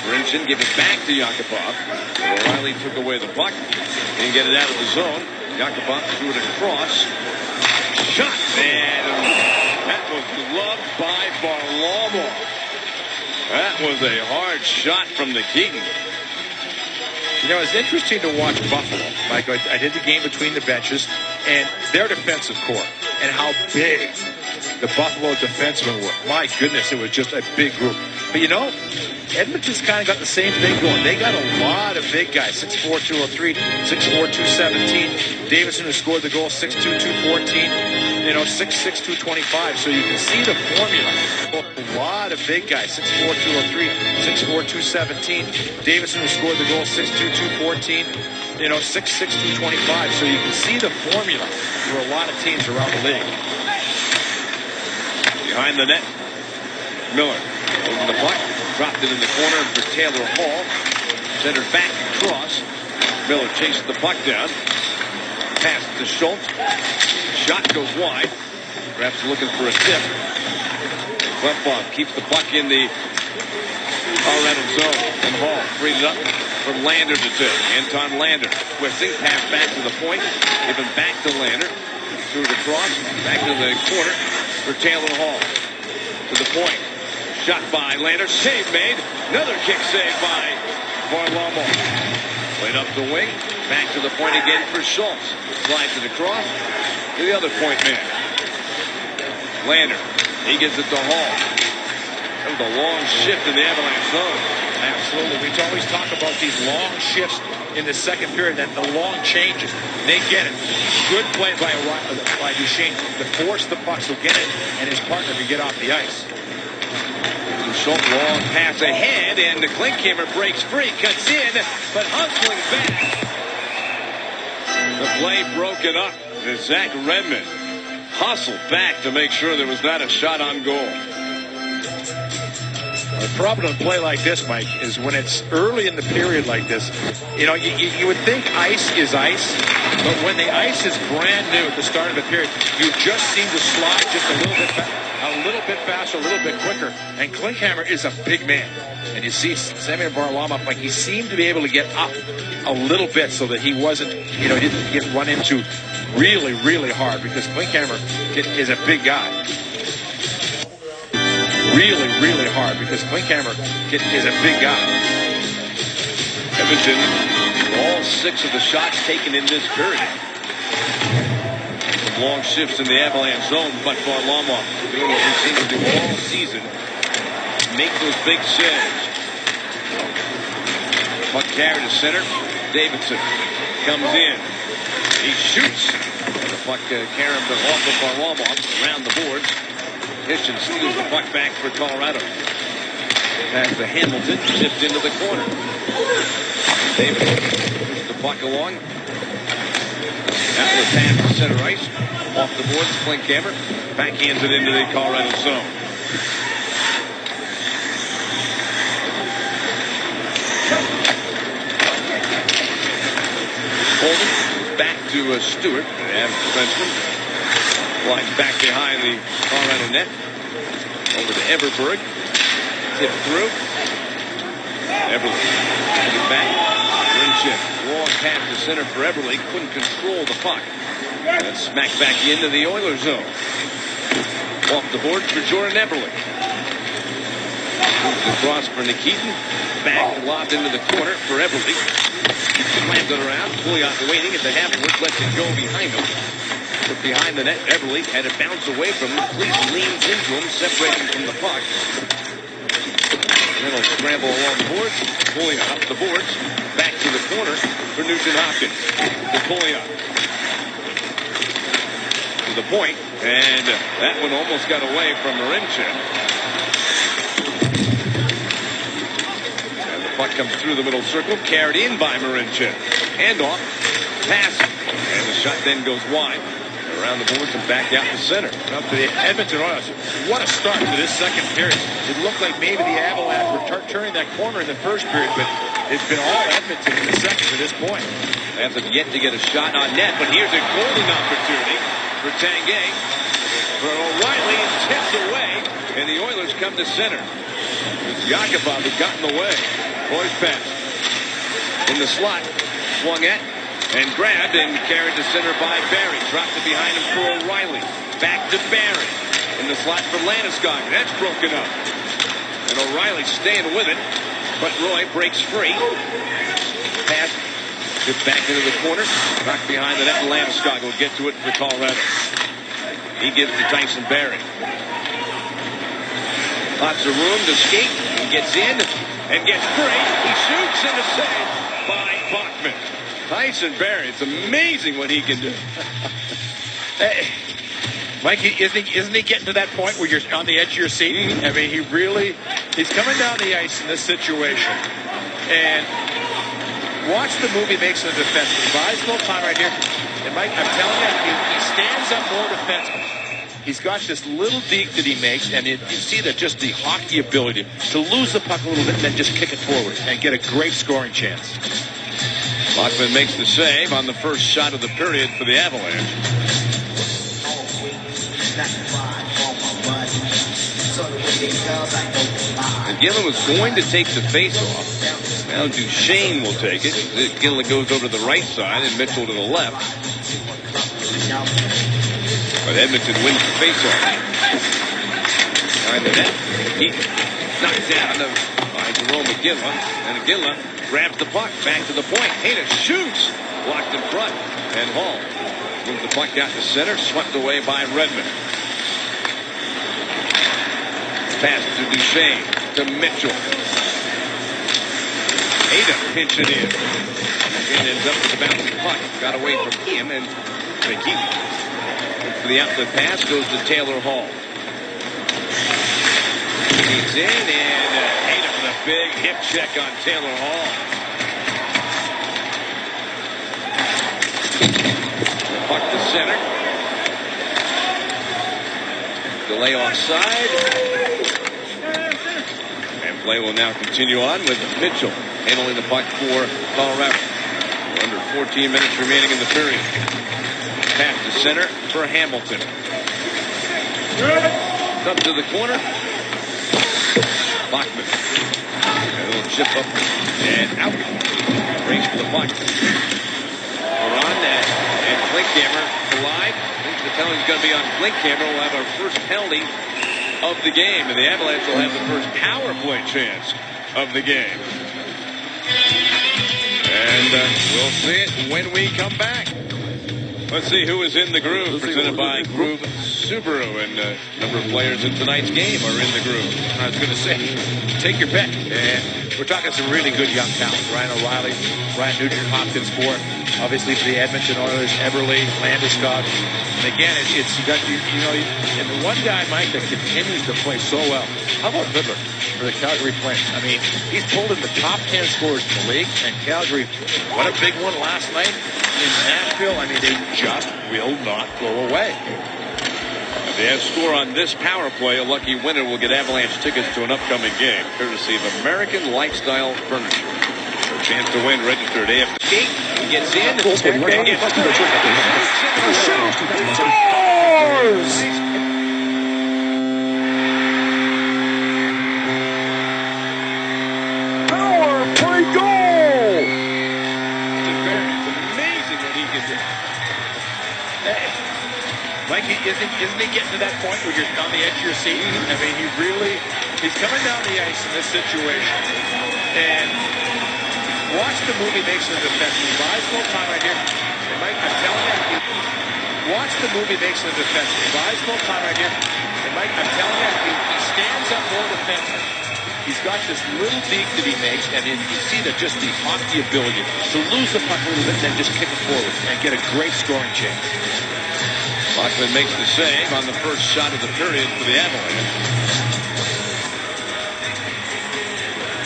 Brinson give it back to Yakupov. O'Reilly took away the puck. Didn't get it out of the zone. Yakupov threw it across. Shot, man. That was gloved by Varlamov. That was a hard shot from the Keaton. It's interesting to watch Buffalo. Like I did the game between the benches, and their defensive core, and how big the Buffalo defensemen were. My goodness, it was just a big group. But Edmonton's kind of got the same thing going. They got a lot of big guys. 6'4", 203, 6'4", 217. Davison, who scored the goal, 6'2", 214. 6'6", 225. So you can see the formula. A lot of big guys. 6'4", 203, 6'4", 217. Davison, who scored the goal, 6'2", 214. 6'6", 225. So you can see the formula for a lot of teams around the league. Behind the net, Miller holding the puck. Dropped it in the corner for Taylor Hall. Centered back across. Miller chases the puck down. Pass to Schultz. Shot goes wide. Perhaps looking for a tip. Klefbom keeps the puck in the Colorado zone. And Hall frees it up for Lander to tip. Anton Lander twisting. Pass back to the point. Given back to Lander. Through the cross. Back to the corner for Taylor Hall. To the point. Shot by Lander. Save made. Another kick save by Varlamov. Played up the wing. Back to the point again for Schultz. Slides it across to the other point man. Lander. He gives it to Hall. That was a long shift in the Avalanche zone. Absolutely. We always talk about these long shifts in the second period, and the long changes. They get it. Good play by Duchesne to force the puck so get it and his partner to get off the ice. Schultz long pass ahead, and the Klinkhammer breaks free, cuts in, but hustling back. The play broken up. And Zach Redmond hustled back to make sure there was not a shot on goal. The problem in a play like this, Mike, is when it's early in the period like this, you would think ice is ice, but when the ice is brand new at the start of the period, you just seem to slide just a little bit faster, a little bit quicker. And Klinkhammer is a big man. And you see Semyon Varlamov, he seemed to be able to get up a little bit so that he wasn't, didn't get run into really, really hard, because Klinkhammer is a big guy. Really, really hard, because Klinkhammer is a big guy. Edmonton, all 6 of the shots taken in this period. Some long shifts in the Avalanche zone, but Varlamov doing what we've seen him do all season. Make those big saves. Puck carried to center. Davidson comes in. He shoots. The puck carried off of Varlamov around the boards. Hitchens steals the puck back for Colorado. Pass to Hamilton, tipped into the corner. Davidson pushes the puck along. After the pass to center ice. Off the boards, Klinkhammer backhands it into the Colorado zone. Holden back to Stewart. And defenseman flies back behind the Colorado net. Over to Everberg. Tip through. Everly. Coming back. Rinchip. Long pass to center for Everly. Couldn't control the puck. And smacked back into the Oilers zone. Off the board for Jordan Everly. Moves across for Nikitin. Back lobbed into the corner for Everly. Slams it around. Pouliot waiting at the half board. Lets it go behind him. But behind the net, Everly had it bounce away from him. Cleese leans into him, separating from the puck. Then he'll scramble along the boards. Pouliot up the boards. Back to the corner for Nugent Hopkins. To Pouliot. To the point. And that one almost got away from Marinchuk. And the puck comes through the middle circle. Carried in by Marinchuk. Handoff. Pass. And the shot then goes wide. Around the boards and back out to center. Up to the Edmonton Oilers. What a start to this second period. It looked like maybe the Avalanche were turning that corner in the first period, but it's been all Edmonton in the second to this point. They have yet to get a shot on net, but here's a golden opportunity for Tanguay. For O'Reilly, and tips away, and the Oilers come to center. It's Yakupov who got in the way. Boys pass. In the slot. Swung at. And grabbed and carried to center by Barry. Dropped it behind him for O'Reilly. Back to Barry. In the slot for Landeskog. That's broken up. And O'Reilly staying with it. But Roy breaks free. Pass. Gets back into the corner. Knocked behind the net. Landeskog will get to it for Colorado. He gives to Tyson Barry. Lots of room to skate. He gets in and gets free. He shoots and a save by Bachman. Tyson Barry, it's amazing what he can do. Hey, Mikey, isn't he getting to that point where you're on the edge of your seat? Mm-hmm. I mean, he's coming down the ice in this situation. And watch the move he makes in the defense. He buys a little time right here. And Mike, I'm telling you, he stands up more defenseman. He's got this little deke that he makes, and you see that just the hockey ability to lose the puck a little bit and then just kick it forward and get a great scoring chance. Bachman makes the save on the first shot of the period for the Avalanche. And Gillen was going to take the face-off. Now Duchesne will take it. Gillen goes over to the right side and Mitchell to the left. But Edmonton wins the face-off. Behind the net. He knocked down by Jerome McGinley. And McGinley grabs the puck, back to the point. Hayden shoots. Blocked in front. And Hall moves the puck out to center. Swept away by Redmond. Pass to Duchesne. To Mitchell. Hayden pinching in. And ends up with the bouncing puck. Got away from him and McKee. For the outlet pass goes to Taylor Hall. He's in and Hayden with a big hip check on Taylor Hall. Puck to center. Delay offside. And play will now continue on with Mitchell handling the puck for Colorado. Under 14 minutes remaining in the period. Pass to center for Hamilton. Up to the corner. Bachman. A little chip up and out. Race for the puck. We're on that. And Klinkhammer collide. I think the penalty is going to be on Klinkhammer. We'll have our first penalty of the game. And the Avalanche will have the first power play chance of the game. And we'll see it when we come back. Let's see who is in the groove. Presented by Groove Subaru. And a number of players in tonight's game are in the groove. I was going to say, take your pick. And we're talking some really good young talent. Ryan O'Reilly, Ryan Nugent Hopkins for, obviously for the Edmonton Oilers, Everly, Landeskog. And again, it's you got and the one guy, Mike, that continues to play so well. How about Fiddler for the Calgary Flames? I mean, he's pulled in the top 10 scorers in the league, and Calgary, what a big one last night in Nashville. I mean, they just will not go away. If they have score on this power play, a lucky winner will get Avalanche tickets to an upcoming game, courtesy of American Lifestyle Furniture. For a chance to win, register at AFC. gets in. Power play goal! It's amazing what he can do. Mikey, isn't he getting to that point where you're on the edge of your seat? I mean, he's coming down the ice in this situation. And watch the move he makes in the defense. He buys more time right here. And Mike, I'm telling you, watch the move he makes in the defense. He buys more time right here. And Mike, I'm telling you, he stands up more defensive. He's got this little deke that he makes, and then you see that just the hockey ability to lose the puck a little bit and then just kick it forward and get a great scoring chance. Lockman makes the save on the first shot of the period for the Avalanche.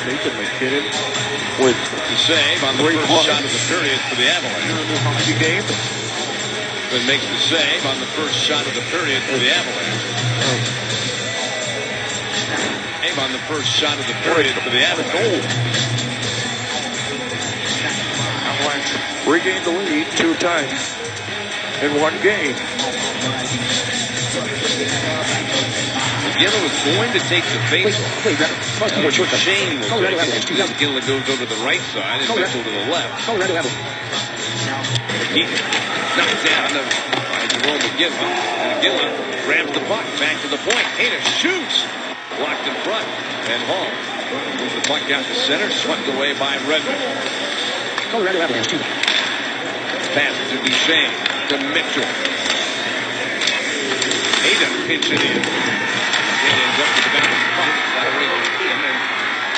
Nathan McKinnon with The save on the first shot of the period for the Avalanche. hockey game. Lockman makes the save on the first shot of the period for the Avalanche. Save on the first shot of the period for the Avalanche. Avalanche regained the lead 2 times in one game. McGill was going to take the face-off. Shane will take it. McGill goes over the right side and Mitchell to the left. He knocks down by Jerome McGill. McGill grabs the puck back to the point. Hayter shoots. Blocked in front. And Hall moves the puck out to center. Swept away by Redmond. Pass to Duchesne. To Mitchell. Hayter pitches it in. And ends up with the back of the puck. Got away from him. And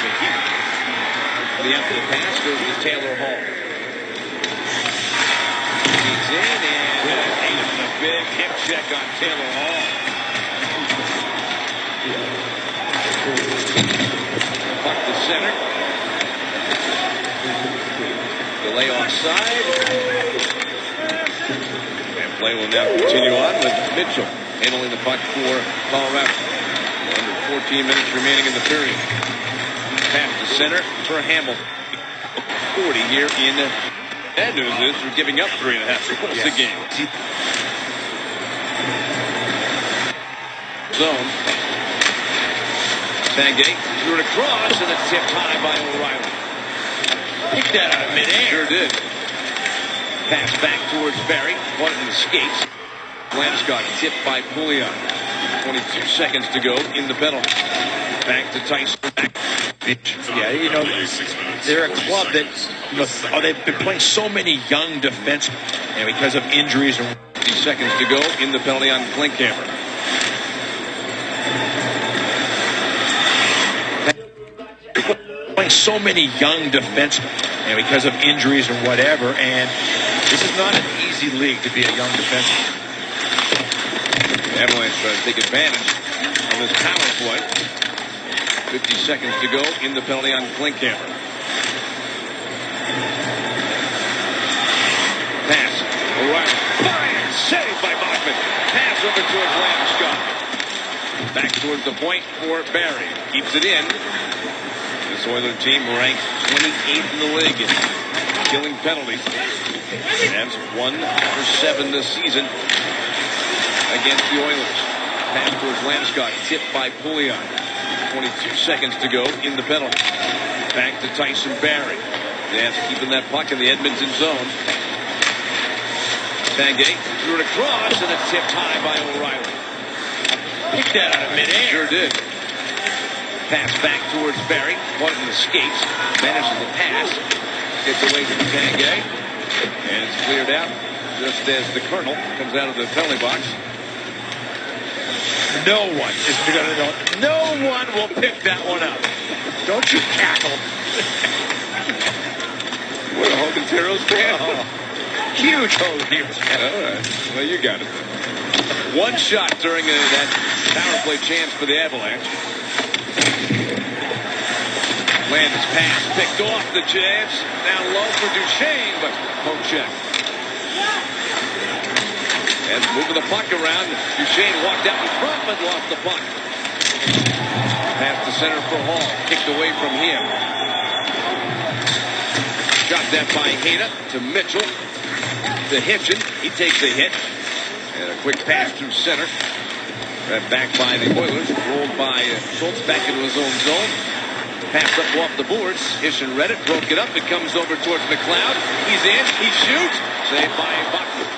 McGee. The after the pass goes to Taylor Hall. He's in and Hayter a big hip check on Taylor Hall. Puck to center. Delay offside. And play will now continue on with Mitchell handling the puck for Colorado. Under 14 minutes remaining in the period. Pass to center for Hamilton. 40 here in. Bad news is we're giving up 3.5 goals a game. Zone. Tanguay threw it across and it's tipped high by O'Reilly. Picked that out of midair. Sure did. Pass back towards Barry. One in the skates. Landeskog tipped by Pouliot. 22 seconds to go in the penalty. Back to Tyson. Yeah, you know, they're a club that, you know, they've been playing so many young defensemen, and because of injuries. 50 seconds to go in the penalty on Klinkhammer. Playing so many young defensemen, and because of injuries or whatever, and this is not an easy league to be a young defenseman. The Avalanche trying to take advantage of this power play. 50 seconds to go in the penalty on Klinkhammer. Pass. O'Reilly. Fire. Saved by Bachman. Pass over towards Landeskog. Back towards the point for Barry. Keeps it in. This Oilers team ranked 28th in the league in killing penalties. That's 1 for 7 this season against the Oilers. Pass towards Landeskog. Tipped by Pouliot. 22 seconds to go in the penalty. Back to Tyson Barry. That's keeping that puck in the Edmonton zone. Tanguay threw it across and it's tipped high by O'Reilly. Picked that out of midair. Sure did. Pass back towards Barry. One in the skates. Manages the pass. Gets away from Tanguay. And it's cleared out just as the Colonel comes out of the penalty box. No one is going to know. No one will pick that one up. Don't you cackle. What a Hogan Terrell's fan. Oh, huge Hogan Heroes fan. All right. Well, you got it. One shot during that power play chance for the Avalanche. Landis pass picked off the chance. Down low for Duchesne, but poke check. And moving the puck around, Duchesne walked out in front but lost the puck. Pass to center for Hall. Kicked away from him. Shot that by Hayda to Mitchell. To Hitchin. He takes a hit. And a quick pass through center. That back by the Oilers. Rolled by Schultz back into his own zone. Pass up off the boards. Hitchin read it. Broke it up. It comes over towards McLeod. He's in. He shoots. Saved by Bachman.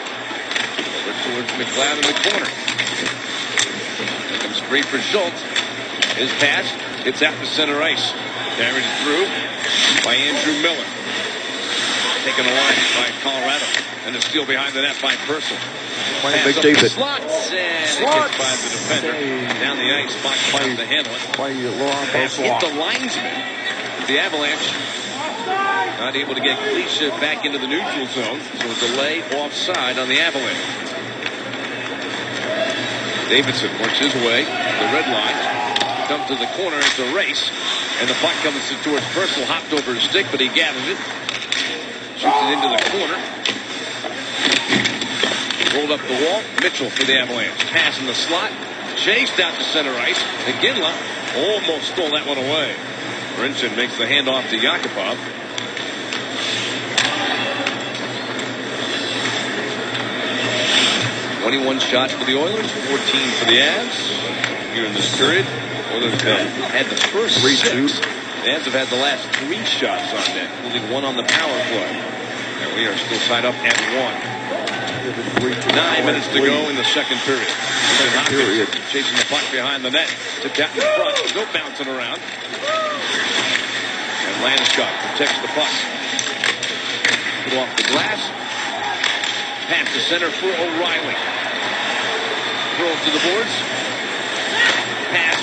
Over towards McLeod in the corner. Here comes free for Schultz. His pass. It's out to center ice. Carried through by Andrew Miller. Taken away by Colorado. And a steal behind the net by Purcell. Pass up the slots. And it gets by the defender. Down the ice. Fox tries to handle it. Pass hit the linesman. The Avalanche not able to get Clecia back into the neutral zone. So a delay offside on the Avalanche. Davidson works his way to the red line. Comes to the corner. It's a race. And the puck comes towards Purcell. Hopped over his stick, but he gathers it. Shoots it into the corner. Rolled up the wall. Mitchell for the Avalanche. Pass in the slot. Chased out to center ice. McGinley almost stole that one away. Brinson makes the handoff to Yakupov. .21 shots for the Oilers. 14 for the Avs. Here in this period. Oilers have had the first 6. The Avs have had the last 3 shots on net, including 1 on the power play. And we are still tied up at 1. 9 minutes to go in the second period. Chasing the puck behind the net. Tipped out in front. Still bouncing around. And Landeskog protects the puck. Put off the glass. Pass to center for O'Reilly. Throws to the boards. Pass.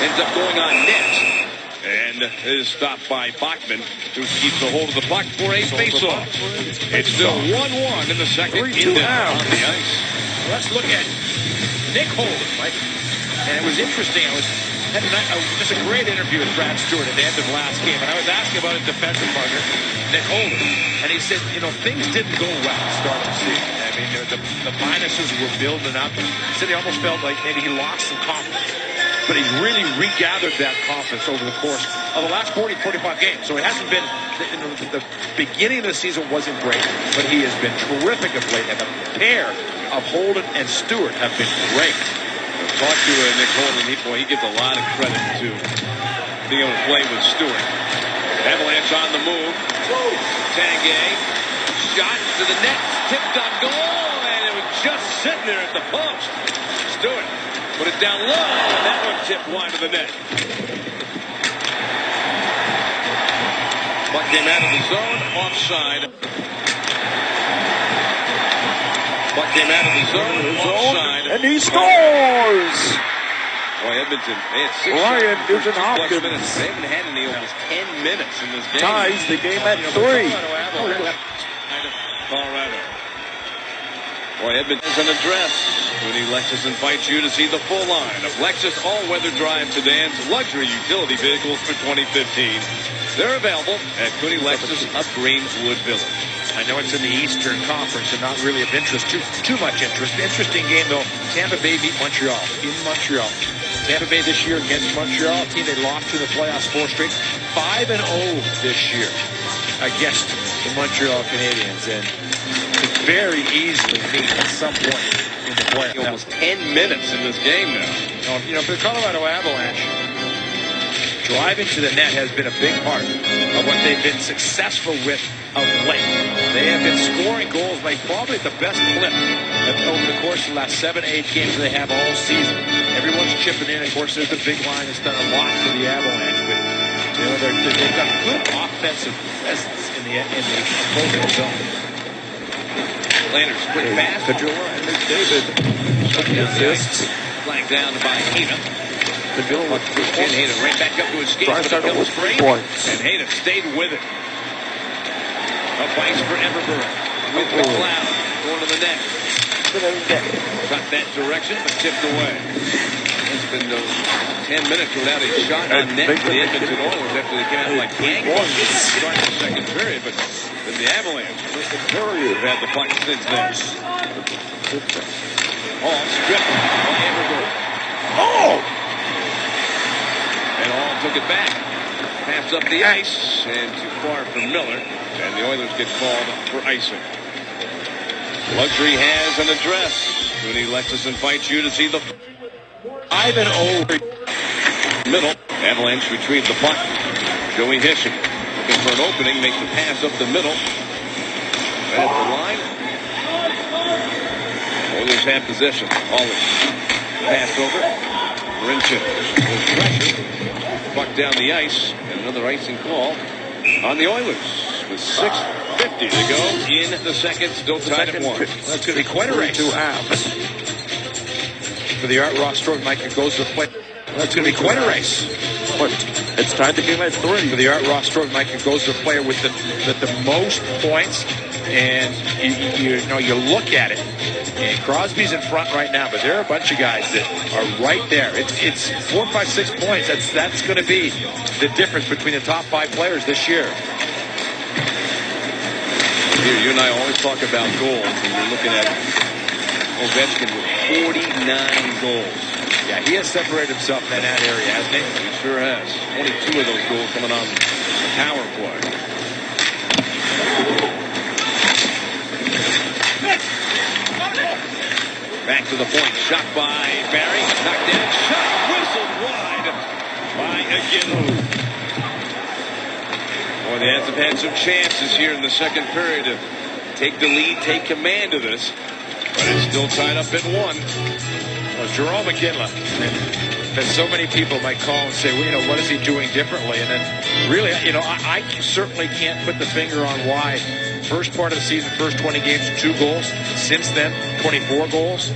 Ends up going on net. And is stopped by Bachman, who keeps a hold of the puck for a faceoff. It's still 1-1 in the second. In down on the ice. Let's look at Nick Holden, Mike. And it was interesting. Had just a great interview with Brad Stewart at the end of last game. And I was asking about his defensive partner, Nick Holden. And he said, things didn't go well to start the season. I mean, the minuses were building up. He said he almost felt like maybe he lost some confidence. But he really regathered that confidence over the course of the last 40, 45 games. So it hasn't been, the beginning of the season wasn't great, but he has been terrific of late. And the pair of Holden and Stewart have been great. Talk to Nick Holden. He gives a lot of credit to being able to play with Stewart. Avalanche on the move. Tanguay. Shot to the net. Tipped on goal. And it was just sitting there at the post. Stewart put it down low, and that one tipped wide of the net. Puck came out of the zone, offside. Puck came out of the zone, offside. And he scores! Boy, Edmonton, they had 6 Ryan shots in the Nugent-Hopkins. first 2+ minutes. They haven't had any almost 10 minutes in this game. Ties the game at 3. Colorado. Boy, Edmonton's an address. Cooney Lexus invites you to see the full line of Lexus all-weather drive sedans, luxury utility vehicles for 2015. They're available at Cooney Lexus of Greenswood Village. I know it's in the Eastern Conference and not really of interest, too much interest. Interesting game, though. Tampa Bay beat Montreal in Montreal. Tampa Bay this year against Montreal, a team they lost to the playoffs 4 straight. 5-0 this year against the Montreal Canadiens. And could very easily meet at some point in the playoffs. Almost 10 minutes in this game now. For the Colorado Avalanche, driving to the net has been a big part of what they've been successful with of late. They have been scoring goals by probably the best clip over the course of the last 7-8 games they have all season. Everyone's chipping in. Of course, there's the big line that's done a lot for the Avalanche, but they've got good offensive presence in the opposing zone. Landers, quick pass. Padula and McDavid. Assists. Flagged down by Hayda. Padula Pushed in, Hayda right back up to his skates, but it comes free. And Hayda stayed with it. Up ice for Everberg. With McLeod going to the net. Got that direction, but tipped away. It's been 10 minutes without a shot on net for the Edmonton Oilers after they came out like gangbusters to start the second period, but then the Avalanche have had the puck since then. Stripped by Everberg. And All took it back. Pass Starts up the ice and too far for Miller. And the Oilers get called for icing. Luxury has an address. Cooney Lexus invites you to see the 5-0 middle. Avalanche retrieve the puck. Joey Hisham looking for an opening, makes the pass up the middle. Right at the line. Oilers have possession. Hawley pass over. Rinchin with pressure. Puck down the ice. And another icing call on the Oilers with 6:50 to go in the second. Still tied at 1. That's going to be quite a race. For the Art Ross stroke, Mike, it goes to the play. That's going to be quite a race. It's tied the game at 3. For the Art Ross stroke, Mike, it goes to the player with the most points. And you look at it, and Crosby's in front right now, but there are a bunch of guys that are right there. It's 4, 5, 6 points. That's going to be the difference between the top 5 players this year. Here, you and I always talk about goals, and you're looking at Ovechkin with 49 goals. Yeah, he has separated himself in that area, hasn't he? He sure has. 22 of those goals coming on the power play. Back to the point. Shot by Barry. Knocked down. Shot whistled wide by Aguirre. Well, the Avs have had some chances here in the second period to take the lead, take command of this. But it's still tied up at 1. Well, Jerome McGinley. That so many people might call and say, well, what is he doing differently? And then really, I certainly can't put the finger on why. First part of the season, first 20 games, 2 goals. Since then, 24 goals.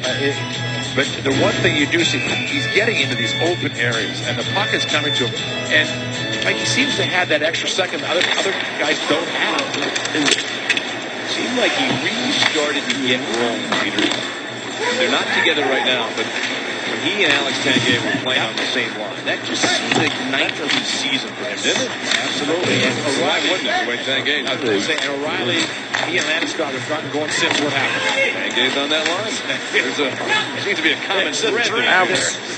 But the one thing you do see, he's getting into these open areas, and the puck is coming to him. And he seems to have that extra second that other guys don't have. It seemed like he really started to get rolling, Peter. They're not together right now, but when he and Alex Tanguay were playing on the same line, that just seemed like night of the season for him, didn't it? Absolutely. And Why wouldn't it, the way Tanguay? I was going to say, and O'Reilly, he and Landeskog have gotten going since what happened. Tangay's on that line. There seems to be a common thread there.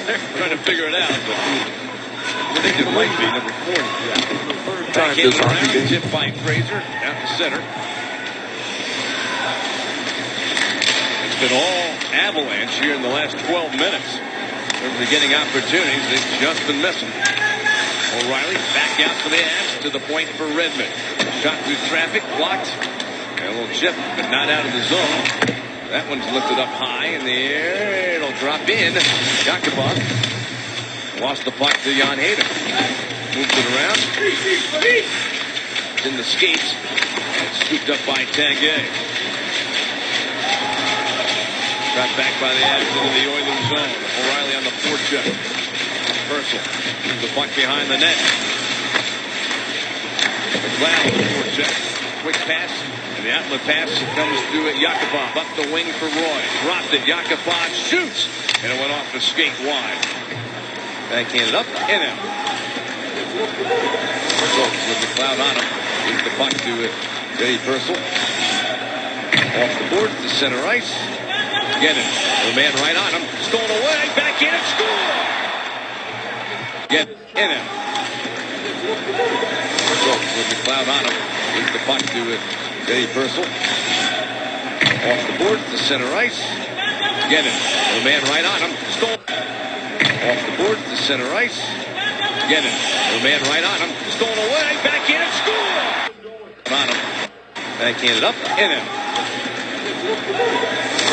They're trying to figure it out, but I think it might be number 40. Yeah. Back in the round, tipped by Fraser, out to center. It's been all Avalanche here in the last 12 minutes. They're getting opportunities. They've just been missing. O'Reilly back out for the Avs to the point for Redmond. Shot through traffic, blocked. And a little chip, but not out of the zone. That one's lifted up high in the air. It'll drop in. Yakubov lost the puck to Jan Hayden. Moved it around. It's in the skates. And scooped up by Tanguay. Got back by the Avs into the Oilers zone. O'Reilly on the forecheck. Purcell moves the puck behind the net. McLeod on the forecheck. Quick pass. And the outlet pass comes through at Yakubov. Up the wing for Roy. Dropped it. Yakubov shoots. And it went off the skate wide. Backhanded up and out. Schultz with McLeod on him. Gives the puck to Eddie Purcell. Off the board to center ice. Get it. The man right on him. Stolen away. Back in and score. Get in it. Schultz with McLeod on him. Gives the puck to Eddie Purcell. Off the board to center ice. Get it. The man right on him. Stolen. Off the board to center ice. Get it. The man right on him. Stolen away. Back in and score. On him. Backhanded up and in.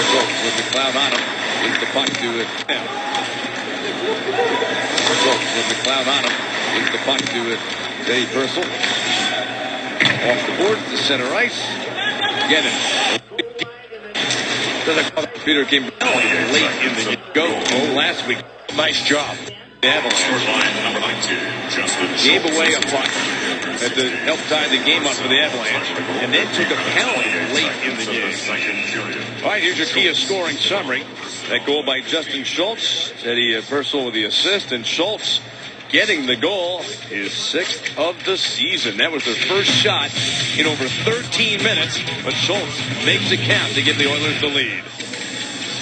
Schultz with McLeod on him. Gives the puck to him. Schultz with McLeod on him. Gives the puck to Eddie Purcell. Off the board to center ice. Get it. Peter came late in the go last week. Nice job. Avalanche gave away a puck to help tie the game up for the Avalanche, and then took a penalty late in the game. All right, here's your Kia scoring summary. That goal by Justin Schultz. Eddie Purcell with the assist, and Schultz getting the goal, his 6th of the season. That was their first shot in over 13 minutes, but Schultz makes it count to give the Oilers the lead.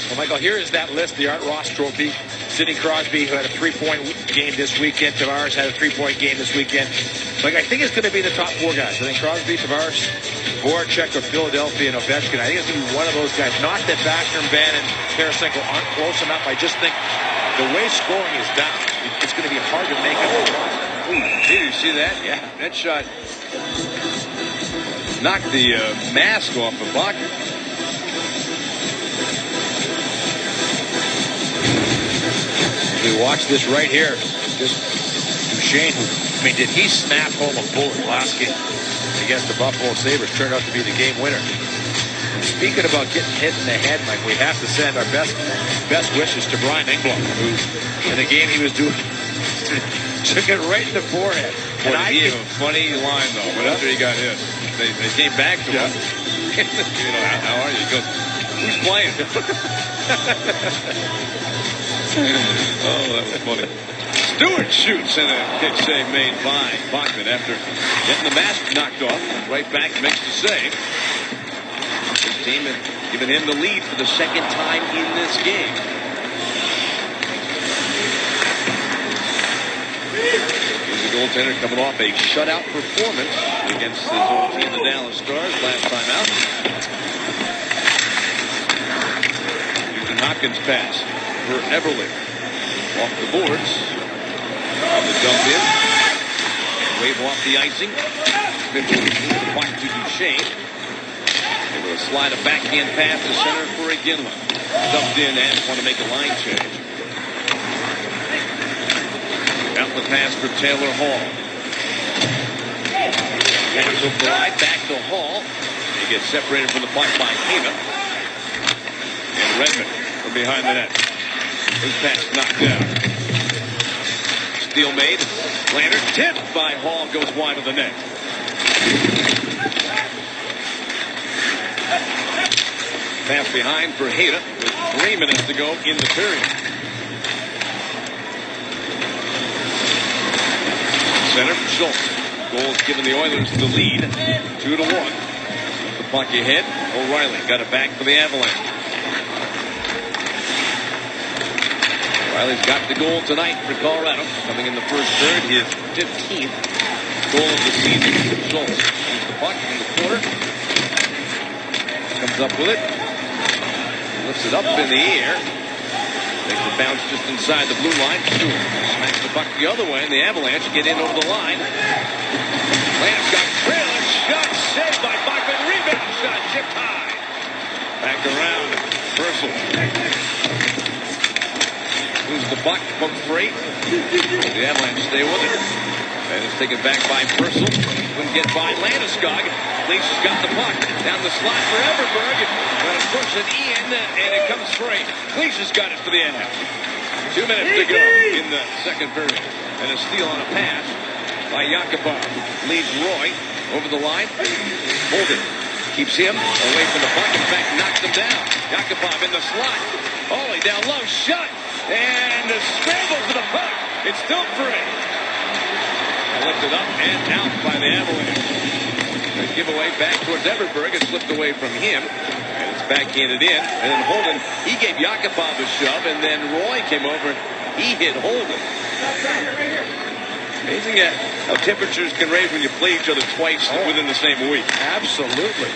Well, Michael, here is that list, the Art Ross Trophy. Sidney Crosby, who had a 3-point game this weekend. Tavares had a 3-point game this weekend. Like, I think it's going to be the top 4 guys. I think Crosby, Tavares, Voracek of Philadelphia, and Ovechkin. I think it's going to be one of those guys. Not that Backstrom, Van, and Tarasenko aren't close enough. I just think the way scoring is down, it's going to be hard to make up the run. Did you see that? Yeah. That shot knocked the mask off of Bach. We watch this right here. Just Duchesne, I mean, did he snap home a bullet last game against the Buffalo Sabres? Turned out to be the game winner. Speaking about getting hit in the head, Mike, we have to send our best wishes to Brian Engblom, who in the game he was doing took it right in the forehead. And I gave him a funny line though. But after he got hit, they came back to him. You know, how are you? He goes, "Who's playing?" Oh, that was funny. Stewart shoots and a kick save made by Bachman after getting the mask knocked off. Right back, makes the save. His team had given him the lead for the second time in this game. He's the goaltender coming off a shutout performance against his old team, the Dallas Stars, last time out. Houston Hopkins pass for Everly. Off the boards. On the dump in. Wave off the icing. Back to Duchesne. Able to slide a backhand pass to center for Iginla. Dumped in and want to make a line change. Out the pass for Taylor Hall. Pass over the line, back to Hall. He gets separated from the puck by Hina. And Redmond from behind the net. His pass knocked down. Steal made. Lander tipped by Hall, goes wide of the net. Pass behind for Hina with 3 minutes to go in the period. Center for Schultz. Goals giving the Oilers the lead. 2-1. The puck ahead. O'Reilly got it back for the Avalanche. O'Reilly's got the goal tonight for Colorado. Coming in the first third, his 15th goal of the season. Schultz moves the puck in the corner. Comes up with it. Lifts it up in the air. Makes the bounce just inside the blue line. Stewart smacks the puck the other way, and the Avalanche get in over the line. Lance got trailing. Shot saved by Bachman. Rebound shot tipped high. Back around. Purcell. Loses the puck. Puck free. The Avalanche stay with it. And it's taken back by Purcell. Couldn't get by Landeskog. Leafs has got the puck. Down the slot for Everberg. Going to push it in, and it comes free. Leafs has got it for the end. 2 minutes to go in the second period. And a steal on a pass by Yakupov. Leads Roy over the line. Holden keeps him away from the puck. In fact, knocks him down. Yakupov in the slot. Ollie down low. Shot. And scramble for the puck. It's still free. Lifted up and out by the Avalanche. The giveaway back towards Everberg. It slipped away from him. And it's backhanded in. And then Holden, he gave Yakupov a shove. And then Roy came over. He hit Holden. Amazing how temperatures can raise when you play each other twice within the same week. Absolutely.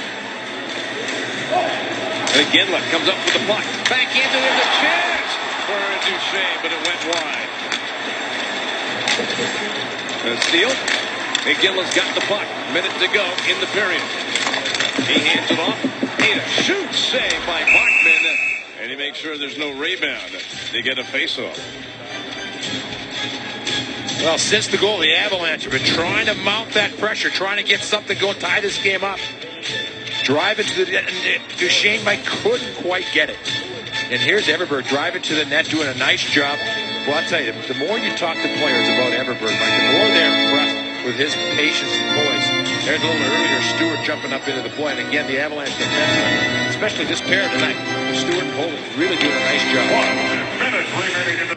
And Iginla comes up with the puck. Back into it. There's a chance for Duchesne, but it went wide. And a steal. Iginla's got the puck. Minute to go in the period. He hands it off. Hina shoots, save by Bachman. And he makes sure there's no rebound. They get a face-off. Well, since the goal, the Avalanche have been trying to mount that pressure, trying to get something going, tie this game up. Driving to the net. Duchesne couldn't quite get it. And here's Everberg driving to the net, doing a nice job. Well, I'll tell you, the more you talk to players about Everberg, Mike, the more they're impressed with his patience and poise. There's a little earlier, Stewart jumping up into the play. And again, the Avalanche defensemen, especially this pair tonight, Stewart and Holden, really doing a nice job. 1 minute remaining in the...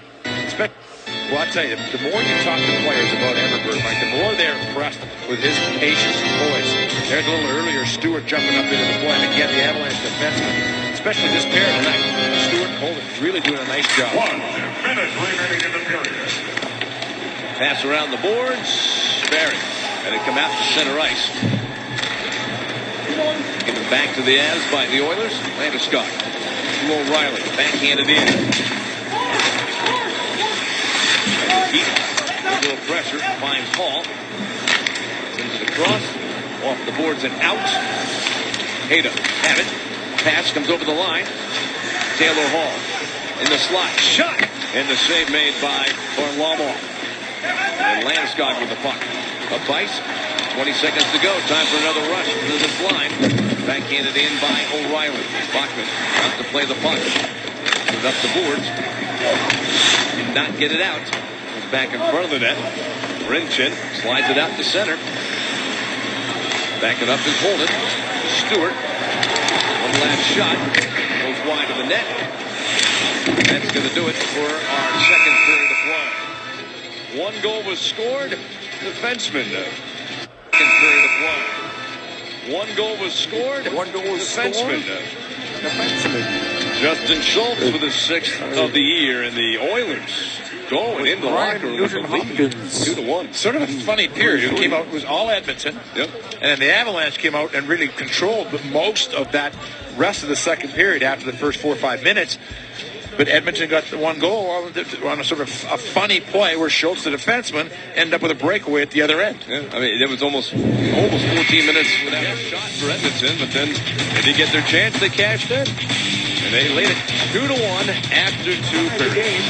Well, I'll tell you, the more you talk to players about Everberg, Mike, the more they're impressed with his patience and poise. There's a little earlier, Stewart jumping up into the play. And again, the Avalanche defensemen, especially this pair tonight, Stewart and Holden, really doing a nice job. 1 minute remaining in the period. Pass around the boards. Barry. And it come out to center ice. Given back to the Avs by the Oilers. Landeskog to O'Reilly. Backhanded in. Keep a little pressure. Finds Hall. Sends it across. Off the boards and out. Hayda have it. Pass comes over the line. Taylor Hall in the slot. Shot. And the save made by Varlamov. And Landeskog with the puck. Up ice. 20 seconds to go. Time for another rush to this line. Backhanded in by O'Reilly. Bachman out to play the puck. Goes up the boards. Did not get it out. Goes back in front of the net. Rinchin slides it out to center. Backing up is Holden. Stewart. One last shot. Goes wide of the net. That's going to do it for our second period of play. One goal was scored. Defenseman. Second period of play. One goal was scored. Defenseman. Justin Schultz with his 6th of the year, and the Oilers going into the locker room with a lead, 2-1. Sort of a funny period. It came out, it was all Edmonton. Yep. And then the Avalanche came out and really controlled most of that rest of the second period after the first 4 or 5 minutes. But Edmonton got the one goal on a sort of a funny play where Schultz, the defenseman, ended up with a breakaway at the other end. Yeah, I mean, it was almost 14 minutes without a shot for Edmonton, but then they did get their chance. They cashed in. And they laid it 2-1 after 2 periods.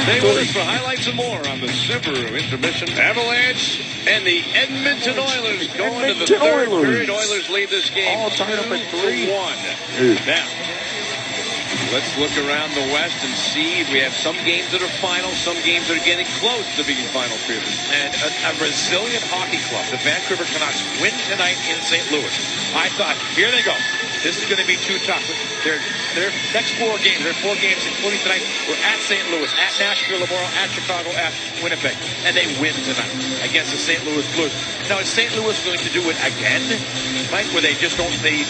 Stay with us for highlights and more on the Subaru Intermission. Avalanche and the Edmonton Oilers going to the third period. Oilers lead this game all tied up at 3-1. Now, let's look around the West and see. We have some games that are final, some games that are getting close to being final periods. And a resilient hockey club. The Vancouver Canucks win tonight in St. Louis. I thought, here they go. This is going to be too tough. Their next 4 games, their 4 games, including tonight, were at St. Louis, at Nashville, Memorial, at Chicago, at Winnipeg. And they win tonight against the St. Louis Blues. Now, is St. Louis going to do it again, Mike, where they just don't, they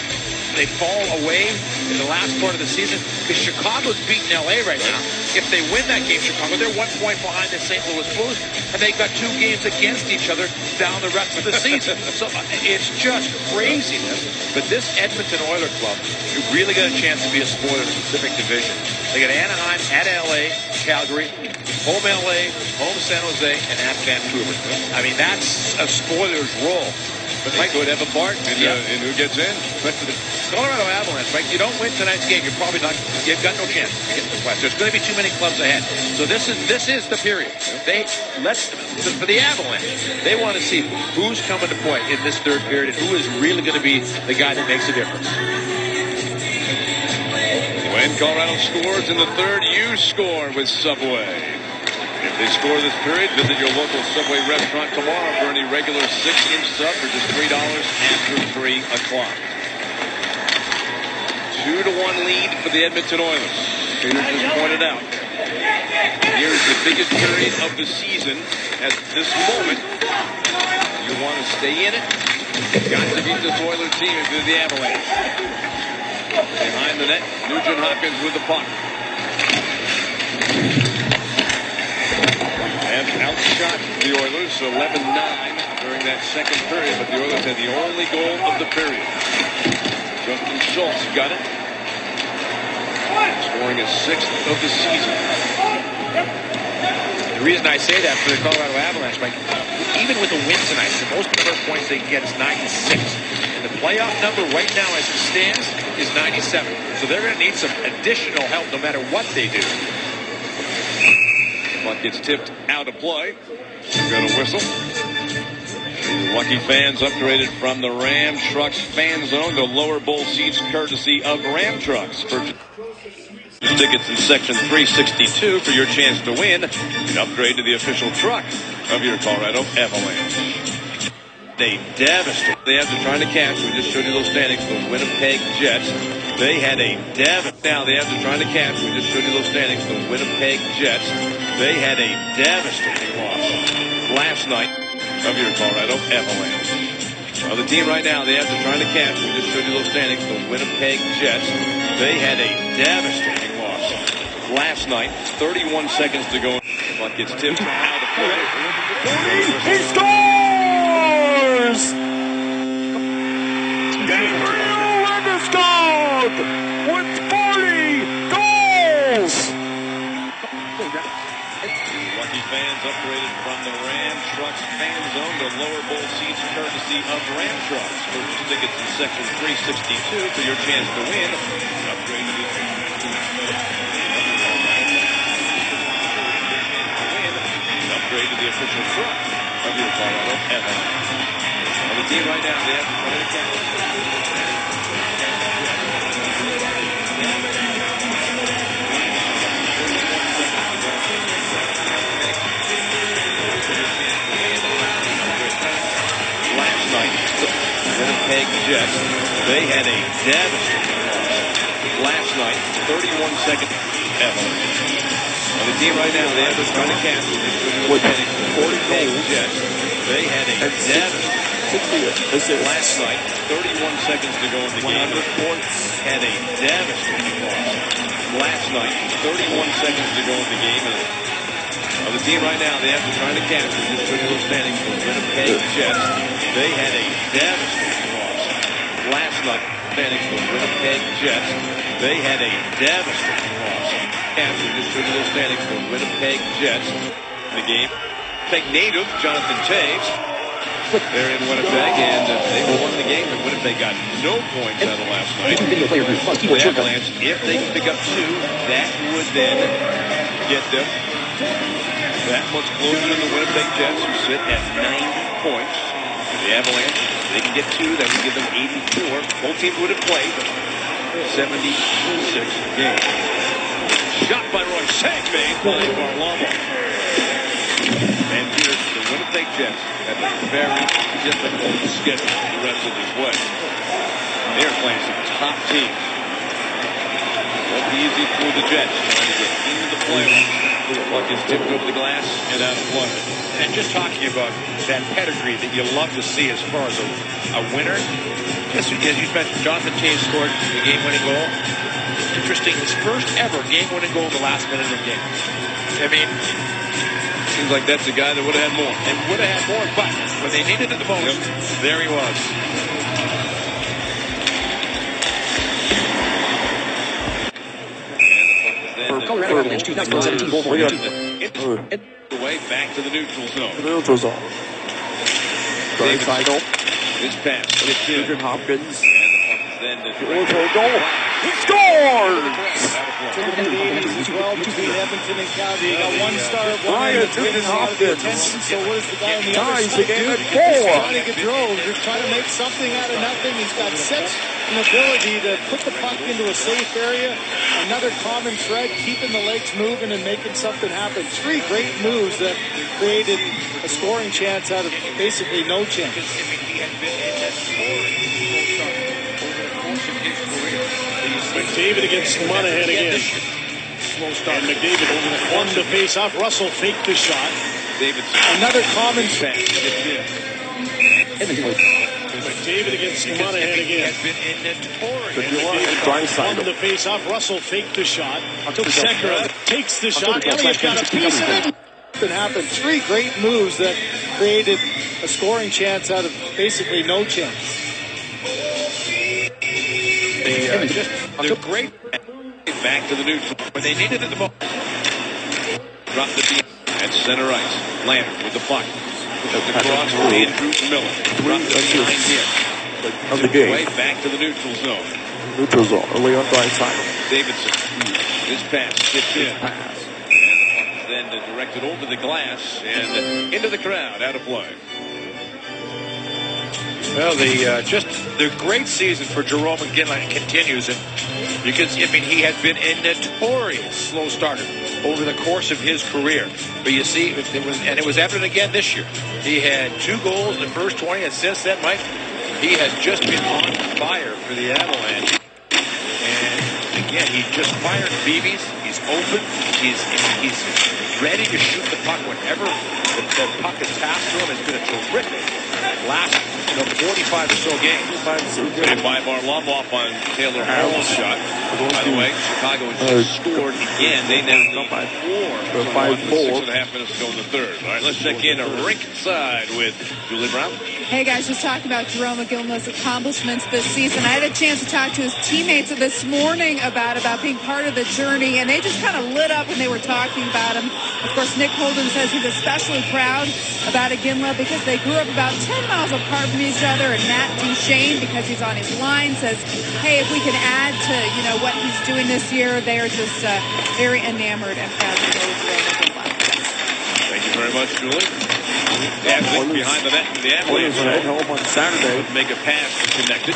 fall away in the last part of the season? Because Chicago's beating LA right now. If they win that game, Chicago, they're 1 point behind the St. Louis Blues, and they've got 2 games against each other down the rest of the season. So it's just craziness. But this Edmonton Oilers club, you really got a chance to be a spoiler in the Pacific Division. They got Anaheim, at LA, Calgary, home LA, home San Jose, and at Vancouver. I mean, that's a spoiler's role. But they could have a part in who gets in. But for the Colorado Avalanche, Mike, you don't win tonight's game, you've got no chance to get to the playoffs. There's going to be too many clubs ahead. So this is the period. For the Avalanche, they want to see who's coming to play in this third period and who is really going to be the guy that makes a difference. When Colorado scores in the third, you score with Subway. If they score this period, visit your local Subway restaurant tomorrow for any regular 6-inch sub for just $3 after 3 o'clock. 2-1 lead for the Edmonton Oilers. Peter just pointed out. Here's the biggest period of the season at this moment. You want to stay in it? Got to beat this Oilers team if you're the Avalanche. Behind the net, Nugent Hopkins with the puck. And outshot the Oilers 11-9 during that second period, but the Oilers had the only goal of the period. Justin Schultz got it, scoring his 6th of the season. The reason I say that for the Colorado Avalanche, Mike, even with a win tonight, the most number of points they can get is 96. And the playoff number right now as it stands is 97. So they're going to need some additional help no matter what they do. Puck gets tipped out of play. Got a whistle. Lucky fans upgraded from the Ram Trucks fan zone to lower bowl seats courtesy of Ram Trucks. Purchase tickets in section 362 for your chance to win and upgrade to the official truck of your Colorado Avalanche. They devastated. The Avs are trying to catch. We just showed you those standings. The Winnipeg Jets. They had a now the Avs are trying to catch. We just showed you those standings. The Winnipeg Jets. They had a devastating loss last night of your Colorado Avalanche. Well, the team right now, the Avs are trying to catch. We just showed you those standings. The Winnipeg Jets. They had a devastating loss last last night. 31 seconds to go. The puck gets tipped. Now the play. He scores! Gabriel Landeskog with 40 goals! Lucky fans upgraded from the Ram Trucks fan zone to lower bowl seats courtesy of Ram Trucks. Purchase tickets in section 362 for your chance to win. Upgrade to the official truck of your Colorado Avalanche. On the team right now, they have one of the captains. Last night, the Winnipeg Jets, they had a devastating loss. Last night, 31 seconds. Avalanche. On the team right now, they have the trying to catch Winnipeg Jets. They had a devastating last night. 31 seconds to go in the game. Had a devastating loss. Last night, 31 seconds to go in the game. On the team right now, they have to try to catch the standings for Winnipeg Jets. They had a devastating loss. Last night, standings for Winnipeg Jets. They had a devastating loss. Captured distributor standings for Winnipeg Jets. The game. Winnipeg native Jonathan Toews. They're in Winnipeg, and they won the game, and Winnipeg got no points out of last night. The Avalanche, if they can pick up 2, that would then get them that much closer to the Winnipeg Jets, who sit at 90 points. The Avalanche, if they can get 2, that would give them 84. Both teams would have played 76 games. Shot by Roy, save made by Varlamov. And here's the Winnipeg Jets have a very difficult schedule the rest of this way. They are playing some top teams. Won't be easy for the Jets trying to get into the playoffs. The puck is tipped over the glass and out of play. And just talking about that pedigree that you love to see as far as a winner. As you mentioned, Jonathan Toews scored the game-winning goal. Interesting, his first ever game-winning goal in the last minute of the game. I mean, seems like that's a guy that would have had more. And would have had more, but when they needed it the most, there he was. For Colorado Avalanche 2017 goal for away back to the neutral zone. Neutral zone. Right side. This pass gets in. Adrian Hopkins. And the puck is then goal. He scores! In the 80s as well between Edmonton and Calgary. You got one star at one end that's getting a lot of the attention. So what does the guy on the other side do? He's trying to control. He's trying to make something out of nothing. He's got such an ability to put the puck into a safe area. Another common thread, keeping the legs moving and making something happen. 3 great moves that created a scoring chance out of basically no chance. McDavid against Monahan again. Slow start. McDavid won the face-off. Russell faked the shot. Another common pass. McDavid against Monahan again. McDavid won the face-off. Russell faked the shot. Sekera takes the shot. Elliott got a piece of it. It happened. 3 great moves that created a scoring chance out of basically no chance. They're great. Back to the neutral when they needed it the most. Drop the deep at center ice. Landry with the puck. The cross for Andrew Miller. Drop the behind here. Of the game. Way back to the neutral zone. Neutral zone. Early on right side. Davidson. This pass gets in. And the puck is then directed over the glass and into the crowd. Out of play. Well, the great season for Jerome McGinley continues, and you can see, I mean, he had been a notorious slow starter over the course of his career. But you see, it was evident again this year. He had 2 goals in the first 20, and since then, Mike, he has just been on fire for the Avalanche. And again, he just fired BBs. He's open. He's ready to shoot the puck whenever the puck is passed to him. It's been a terrific last 45 or so games. And by Varlamov on Taylor Hall's shot. By the way, Chicago has just scored again. They now lead 4. 6.5 minutes to go in the third. All right, let's check in ringside with Julie Brown. Hey guys, just talking about Jerome McGinley's accomplishments this season. I had a chance to talk to his teammates this morning about being part of the journey, and they just kind of lit up when they were talking about him. Of course, Nick Holden says he's especially proud about Iginla because they grew up about 10 miles apart from each other, and Matt Duchene, because he's on his line, says, hey, if we can add to what he's doing this year, they are just very enamored and proud to go with Jerome McGinley. Thank you very much, Julie. Athlete behind the net for the Avalanche. At home on Saturday. Make a pass connected.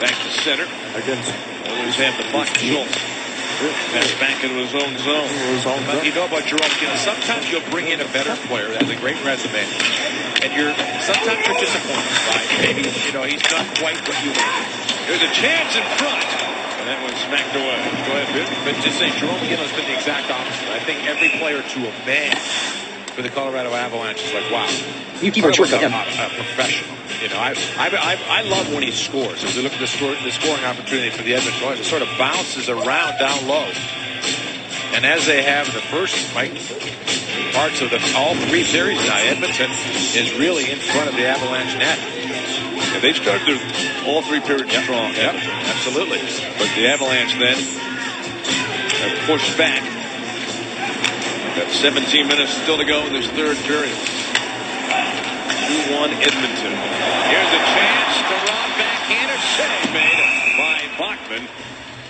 Back to center. Always have the puck. Schultz. Pass back into his own zone. But you know about Jerome, sometimes you'll bring in a better player that has a great resume, and sometimes you're disappointed by maybe he's not quite what you want. There's a chance in front, and that one smacked away. Go ahead, Vince. But just saying, Jerome McGinley's been the exact opposite. I think every player to a man for the Colorado Avalanche is like, wow. You keep our shortcut, a professional. I love when he scores. As we look at the scoring opportunity for the Edmonton Oilers, it sort of bounces around down low. And as they have in the first parts of all 3 series now, Edmonton is really in front of the Avalanche net. And they started all 3 periods strong. Yep, absolutely. But the Avalanche then have pushed back. Got 17 minutes still to go in this third period. 2-1 Edmonton. Here's a chance to rob backhander save made by Bachman.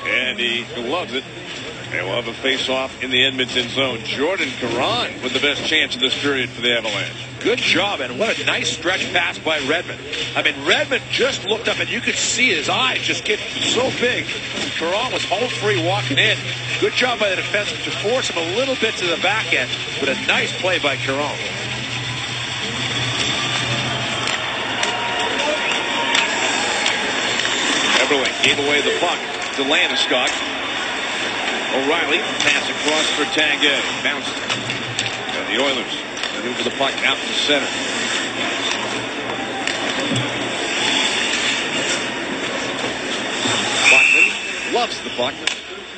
And he loves it. And we'll have a face-off in the Edmonton zone. Jordan Caron with the best chance of this period for the Avalanche. Good job, and what a nice stretch pass by Redmond. I mean, Redmond just looked up, and you could see his eyes just get so big. Caron was home free walking in. Good job by the defenseman to force him a little bit to the back end, but a nice play by Caron. Eberle gave away the puck to Landeskog. O'Reilly pass across for Tanguay. Bounced. And the Oilers maneuver the puck out to center. Bachman loves the puck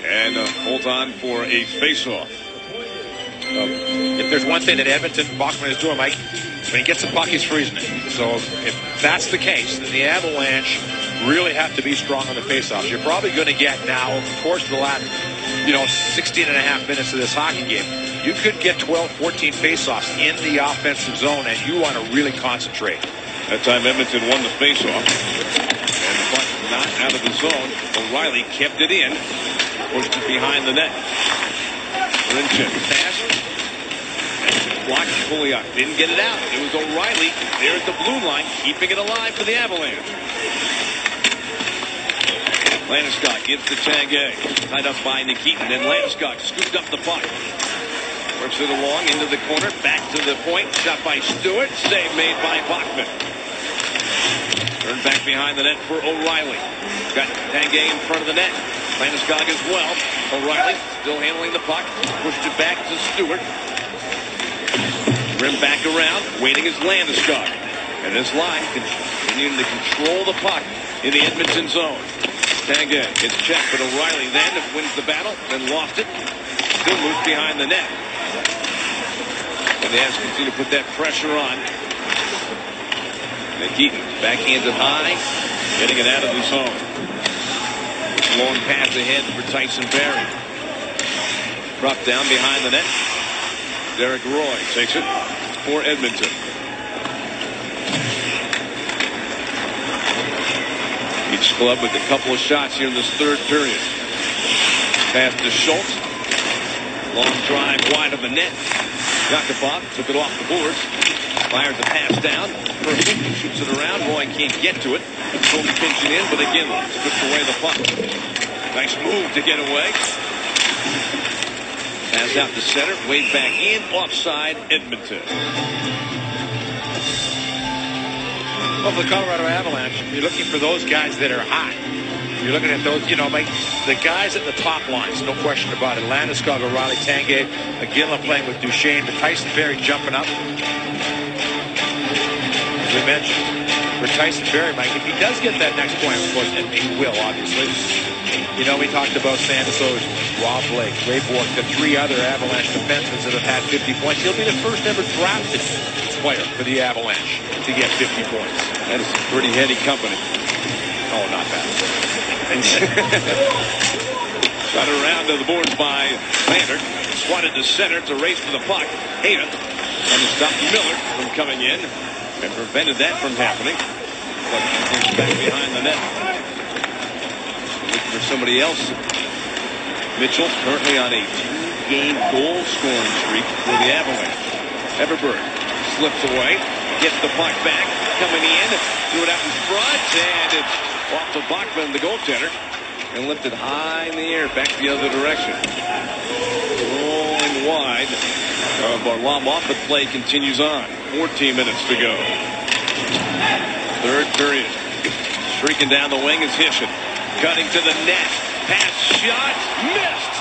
and holds on for a face-off. If there's one thing that Edmonton Bachman is doing, Mike, when he gets the puck, he's freezing it. So if that's the case, then the Avalanche really have to be strong on the faceoffs. You're probably going to get now, of course, the last 16 and a half minutes of this hockey game, you could get 12, 14 faceoffs in the offensive zone, and you want to really concentrate. That time Edmonton won the faceoff. And the puck not out of the zone. O'Reilly kept it in. Pushed it behind the net. Rinchen pass. Blocked fully up. Didn't get it out. It was O'Reilly there at the blue line, keeping it alive for the Avalanche. Landeskog gives to Tanguay. Tied up by Nikitin. Then Landeskog scooped up the puck. Works it along into the corner. Back to the point. Shot by Stewart. Save made by Bachman. Turned back behind the net for O'Reilly. Got Tanguay in front of the net. Landeskog as well. O'Reilly still handling the puck. Pushed it back to Stewart. Rim back around. Waiting is Landeskog. And this line continuing to control the puck in the Edmonton zone. Tanguay gets checked, but O'Reilly then wins the battle, then lost it. Still moves behind the net. And the Avs continue to put that pressure on. Nikitin backhanded high, getting it out of the zone. Long pass ahead for Tyson Barrie. Dropped down behind the net. Derek Roy takes it for Edmonton. Each club with a couple of shots here in this third period. Pass to Schultz. Long drive wide of the net. Yakupov took it off the boards. Fires the pass down. Perfect. Shoots it around. Roy can't get to it. Schultz pinching in, but again, strips away the puck. Nice move to get away. Pass out to center. Wade back in. Offside, Edmonton. Well, for the Colorado Avalanche, you're looking for those guys that are hot. You're looking at those, Mike, the guys at the top lines, no question about it. Landeskog, O'Reilly, Tanguay, Iginla playing with Duchene, but Tyson Barrie jumping up. As we mentioned, for Tyson Barrie, Mike. If he does get that next point, of course, and he will, obviously. You know, we talked about Sanderson, Rob Blake, Ray Bork, the 3 other Avalanche defensemen that have had 50 points. He'll be the first ever drafted player for the Avalanche to get 50 points. That is pretty heady company. Oh, not bad. Got around to the boards by Lander. Swatted to center. It's a race for the puck. Hayden trying to stop Miller from coming in and prevented that from happening. But he's back behind the net. Looking for somebody else. Mitchell currently on a 2-game goal scoring streak for the Avalanche. Everberg slips away, gets the puck back, coming in, threw it out in front, and it's off the Bachman, the goaltender, and lifted high in the air, back the other direction. Rolling wide. Varlamov, the play continues on. 14 minutes to go. Third period. Streaking down the wing is Hishin. Cutting to the net. Pass, shot, missed.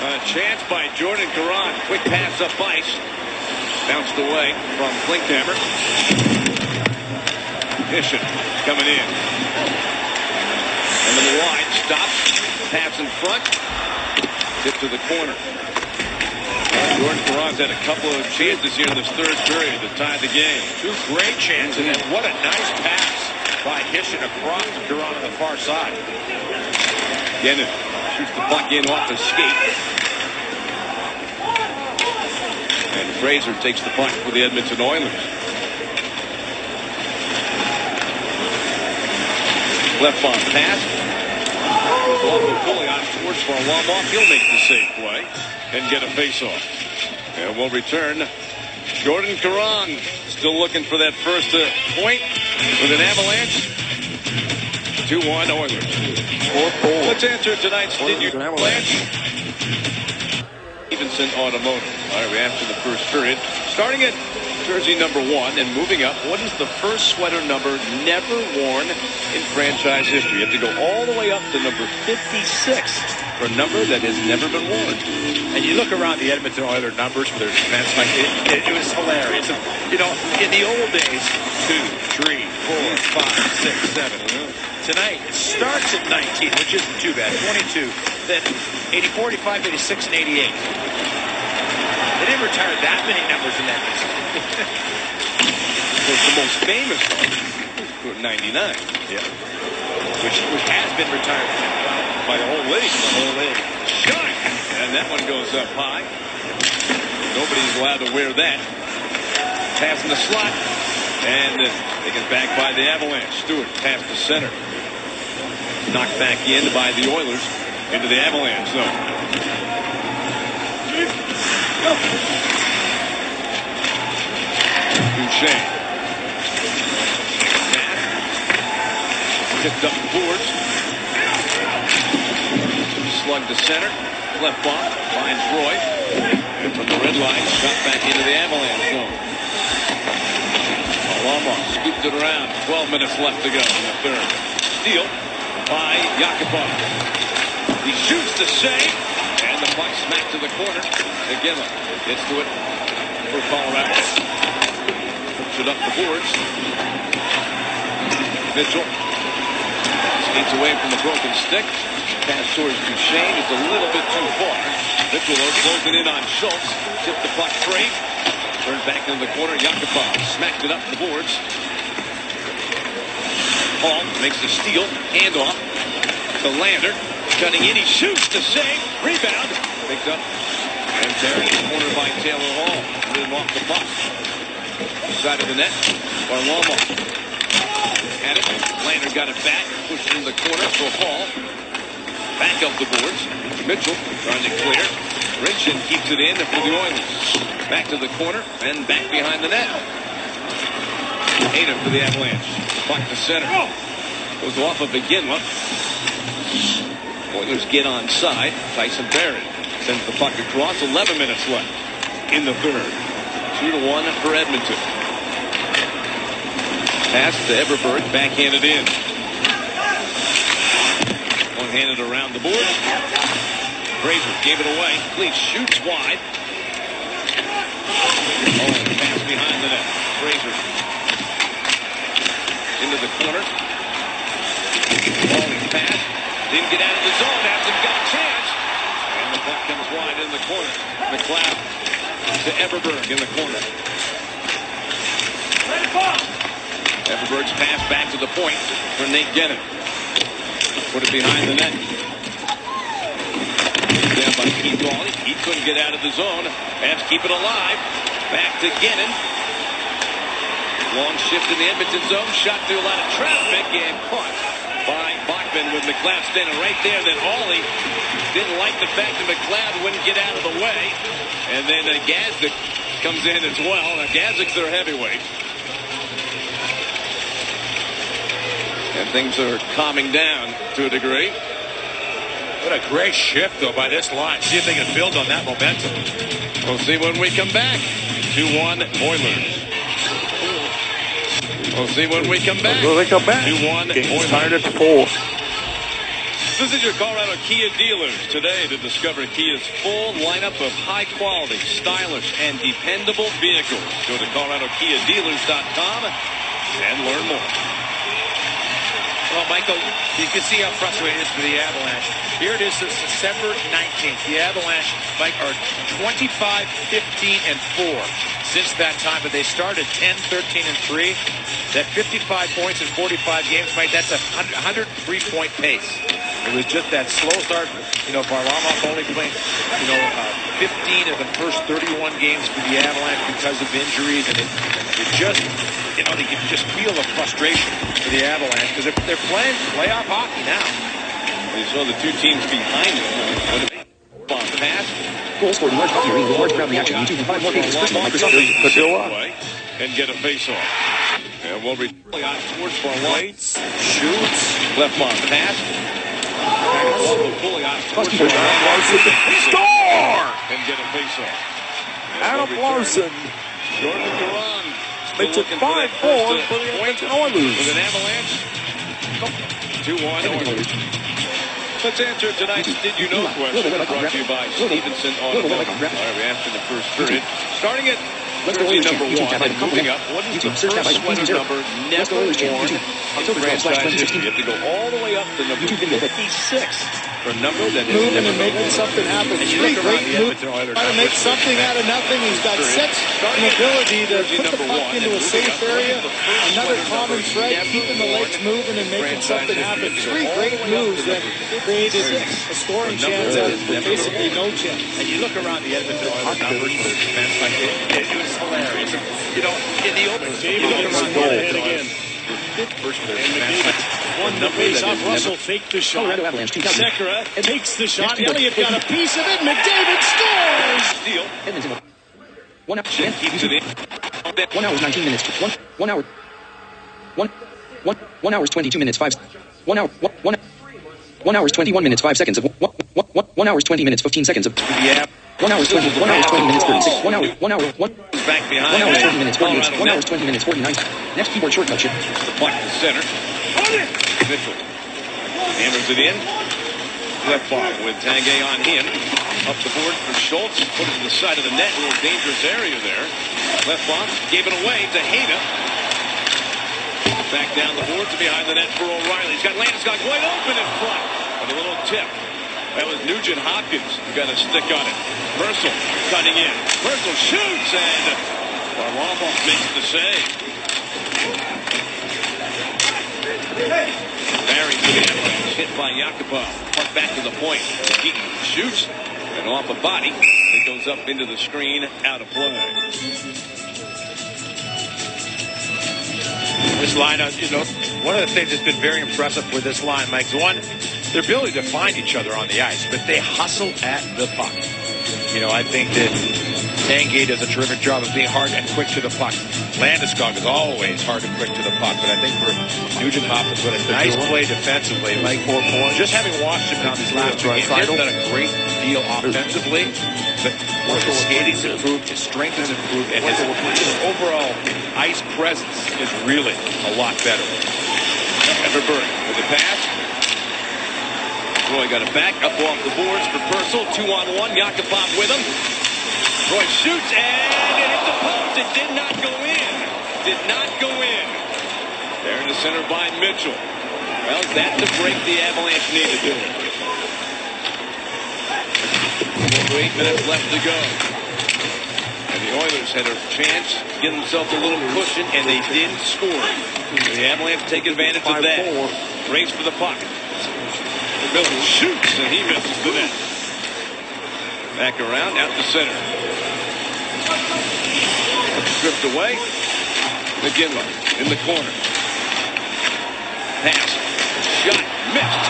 A chance by Jordan Caron. Quick pass up ice. Bounced away from Klinkhammer. Hishin coming in. And then wide, stops. Pass in front. Tip to the corner. Jordan Caron's had a couple of chances here in this third period to tie the game. 2 great chances, and what a nice pass by Hishin across to Caron on the far side. Again, it shoots the puck in off the skate. And Fraser takes the puck for the Edmonton Oilers. Left on pass. Off the goalie on towards Varlamov. He'll make the safe play and get a face-off. And we'll return. Jordan Caron still looking for that first point with an Avalanche. 2-1 Oilers. Let's answer tonight's Did You Avalanche? Stevenson Automotive. All right, we after the first period. Starting at jersey number 1 and moving up. What is the first sweater number never worn in franchise history? You have to go all the way up to number 56 for a number that has never been worn. And you look around the Edmonton Oilers numbers for their defense, like it was hilarious. You know, in the old days, 2, 3, 4, 5, 6, 7. Tonight, it starts at 19, which isn't too bad. 22, then 80, 45, 86, and 88. They didn't retire that many numbers in that list. The most famous one, 99. Yeah. Which has been retired by the whole league. The whole league. Shot! And that one goes up high. Nobody's allowed to wear that. Pass in the slot. And taken back by the Avalanche. Stewart pass to center. Knocked back in by the Oilers into the Avalanche zone. Duchesne. Picked up the boards. Slug to center. Left block. Finds Roy. And from the red line, shot back into the Avalanche zone. Varlamov scooped it around. 12 minutes left to go in the third. Steal by Yakupov. He shoots to save. And the puck smacked to the corner. Again, gets to it for Colorado. Puts it up the boards. Mitchell skates away from the broken stick. Pass towards Duchesne. It's a little bit too far. Mitchell closed it in on Schultz. Tipped the puck free. Turned back into the corner. Yakupov smacked it up the boards. Hall makes the steal. Handoff to Lander. Cutting in. He shoots to save. Rebound. Picked up. And carried in the corner by Taylor Hall. Ridden off the puck. Side of the net. Varlamov had it. Lander got it back. Pushed it in the corner for Hall. Back up the boards. Mitchell trying to clear. Rinchin keeps it in for the Oilers. Back to the corner and back behind the net. Hayden for the Avalanche. Puck to center. Goes off of Iginla. Oilers get on side. Tyson Barrie sends the puck across. 11 minutes left in the third. 2-1 for Edmonton. Pass to Everberg. Backhanded in. One-handed around the board. Fraser gave it away. Cleese shoots wide. Oh, pass behind the net. Fraser into the corner. Falling pass. Didn't get out of the zone. Hasn't got a chance. And the puck comes wide in the corner. McLeod to Everberg in the corner. Everberg's pass back to the point for Nate Gennon. Put it behind the net. Down by Keith Rawley. He couldn't get out of the zone. Avs keep it alive. Back to Gennon. Long shift in the Edmonton zone. Shot through a lot of traffic and caught by Bachman with McLeod standing right there. Then Rawley didn't like the fact that McLeod wouldn't get out of the way. And then Gazdic comes in as well. Now Gazdic's their heavyweight. And things are calming down to a degree. What a great shift, though, by this line. See if they can build on that momentum. We'll see when we come back. 2-1 Oilers. We'll see when we come back. Will they come back? 2-1 Game's Oilers. tied at 4. Visit your Colorado Kia dealers today to discover Kia's full lineup of high-quality, stylish, and dependable vehicles. Go to ColoradoKiaDealers.com and learn more. Well, Michael, you can see how frustrating it is for the Avalanche. Here it is, it's December 19th. The Avalanche, Mike, are 25, 15, and 4 since that time. But they started 10, 13, and 3. That 55 points in 45 games, Mike, that's a 103-point pace. It was just that slow start. You know, Varlamov only playing, 15 of the first 31 games for the Avalanche because of injuries. And it just, you can just feel the frustration for the Avalanche because they're playing playoff hockey now. You saw the two teams behind them. Bomb pass. Goals scored in large hockey arena with large crowd reaction. YouTube and 5 more pages. First of all, Microsoft. And get a face-off. And we'll be towards for Waits, shoots. left bomb pass. Score! And get a face-off. Adam Larson Jordan Caron. makes it 5-4 for the Edmonton Oilers. With an Avalanche. 2-1 Oilers. Let's answer tonight's Did You Know question, brought to you by Stevenson Automotive. All right, we asked in the first period. Starting at jersey number 1 and moving up, what is the first sweater number never worn in franchise history? You have to go all the way up to number 56 for a number that is Moving never and making something happen. And you Three look around great the moves. Edmonton Oilers. Trying to make something out of nothing. He's got such an ability to put the puck into a safe area. Another common thread, keeping the legs moving and making something happen. Three great moves that created a scoring chance out of basically no chance. And you look around the Edmonton Oilers numbers, their defense, like it was hilarious. In the open, you look around the Edmonton Oilers. First Won the face off. Russell faked the shot. Colorado Avalanche 2000. Sekera takes the shot. Elliott got a piece of it. McDavid scores. steal. Edmonton. 1 hour. Keeps it in. 1 hour 19 minutes. 1 hour. 1 hours 22 minutes 5. 1 hour. 1 hours 21 minutes 5 seconds of 1 hours 20 minutes 15 seconds of Yeah. 1 hours 20 minutes 36. 1 hour Back behind. 1 hour 20 minutes 48. Colorado 1 hour net. 20 minutes 49. Next keyboard shortcut shift. The puck to center. Mitchell hammers it in. Left ball with Tanguay on him. Up the board for Schultz. Put it to the side of the net. A little dangerous area there. Left ball. Gave it away to Hayda. Back down the board to behind the net for O'Reilly. He's got Landeskog wide open in front. And a little tip. That was Nugent Hopkins who got a stick on it. Purcell cutting in. Purcell shoots and Varlamov makes the save. Barry to the Avalanche, hit by Yakupov. Puck back to the point. Keaton shoots and off a body. It goes up into the screen, out of play. This line, one of the things that's been very impressive with this line, Mike, is one, their ability to find each other on the ice, but they hustle at the puck. I think that Tanguay does a terrific job of being hard and quick to the puck. Landeskog is always hard and quick to the puck, but I think for Nugent Hopkins, what a nice play defensively. Like, just having watched him now these last 2 games, he hasn't done a great deal offensively, but his skating's improved, his strength has improved, and his overall ice presence is really a lot better. Everberg with the pass. Roy got it back, up off the boards for Purcell. 2-on-1, Yakupov with him. Roy shoots, and it hit the post. It did not go in. Did not go in. There in the Center by Mitchell. Well, that's the break the Avalanche need to do. 8 minutes left to go. And the Oilers had a chance to get themselves a little cushion, and they didn't score. The Avalanche take advantage of that. Race for the puck. Miller shoots, and he misses the net. Back around, out to center. Stripped away. McGinley in the corner. Pass. Shot. Missed.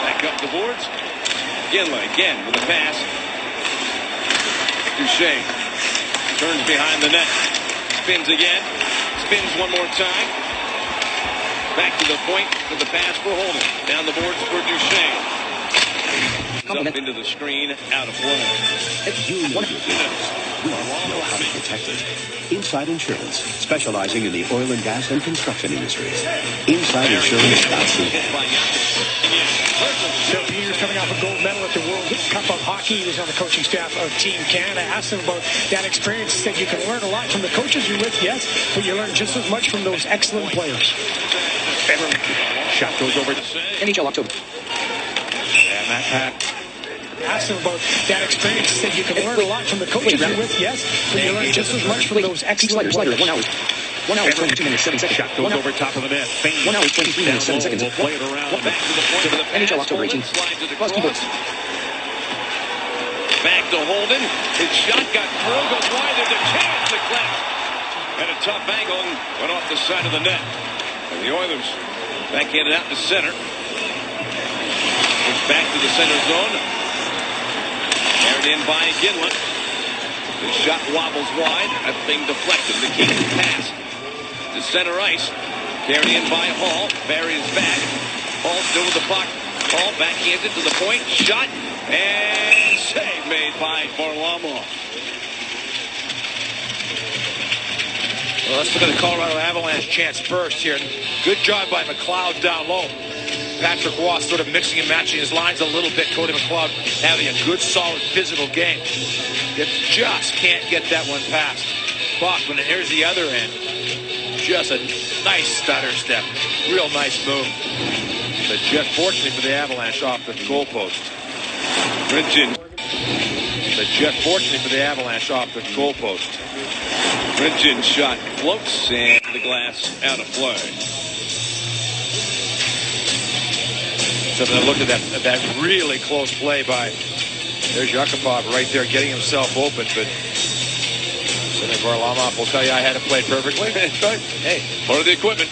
Back up the boards. McGinley again with a pass. Duchesne turns behind the net. Spins again. Spins one more time. Back to the point with the pass for Holden. Down the boards for Duchesne. Up into the screen, out of play. You know your business. We all know how to protect it. Inside Insurance, specializing in the oil and gas and construction industries. InsideInsurance.ca. Bill Peters coming off a gold medal at the World Cup of Hockey. He was on the coaching staff of Team Canada. I asked him about that experience. He said you can learn a lot from the coaches you're with, yes, but you learn just as much from those excellent players. Shot goes over. NHL October. And that pass. Asked him about that experience. He said you can learn a lot from the coaches you're with, yes, but you learn just as much from those excellent Slider, players. 1 hour, 22 minutes, 7 seconds. Shot goes over top of the net. 1 hour, 23 minutes, 7 seconds. We'll play it around. Back to the point of the pass. NHL October 18. Plus keyboards. Back to Holden. His shot got through. Goes wide. There's a chance to collect. At a tough angle and went off the side of the net. And the Oilers backhanded out to center. Goes back to the center zone. Carried in by Ginlin. The shot wobbles wide. That thing deflected. The Kings pass to center ice. Carried in by Hall. Barry is back. Hall still with the puck. Hall backhands it to the point. Shot. And save made by Varlamov. Well, let's look at the Colorado Avalanche chance first here. Good job by McLeod down low. Patrick Roy sort of mixing and matching his lines a little bit. Cody McLeod having a good, solid physical game. They just can't get that one past Bachman. And here's the other end. Just a nice stutter step. Real nice move. But just fortunately for the Avalanche off the goalpost. Ridgen. But just fortunately for the Avalanche off the goalpost. Ridgen shot floats and the glass out of play. So then look at that really close play by, there's Yakupov right there getting himself open, but Senator Varlamov will tell you I had it played perfectly. Hey, part of the equipment.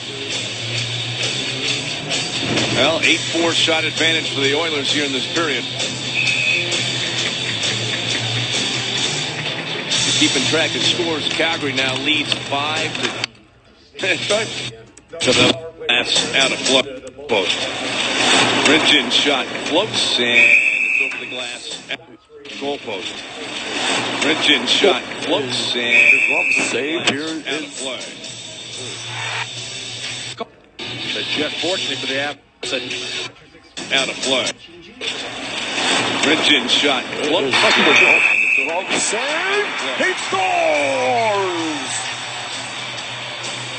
Well, 8-4 shot advantage for the Oilers here in this period. Keeping track of scores, Calgary now leads 5-0. So that's out of post. Ridgen shot floats and it's over the glass. Goalpost. Ridgen shot floats and save here out of play. But just fortunately for the Avalanche, out of play. Ridgen shot floats. Save. He scores.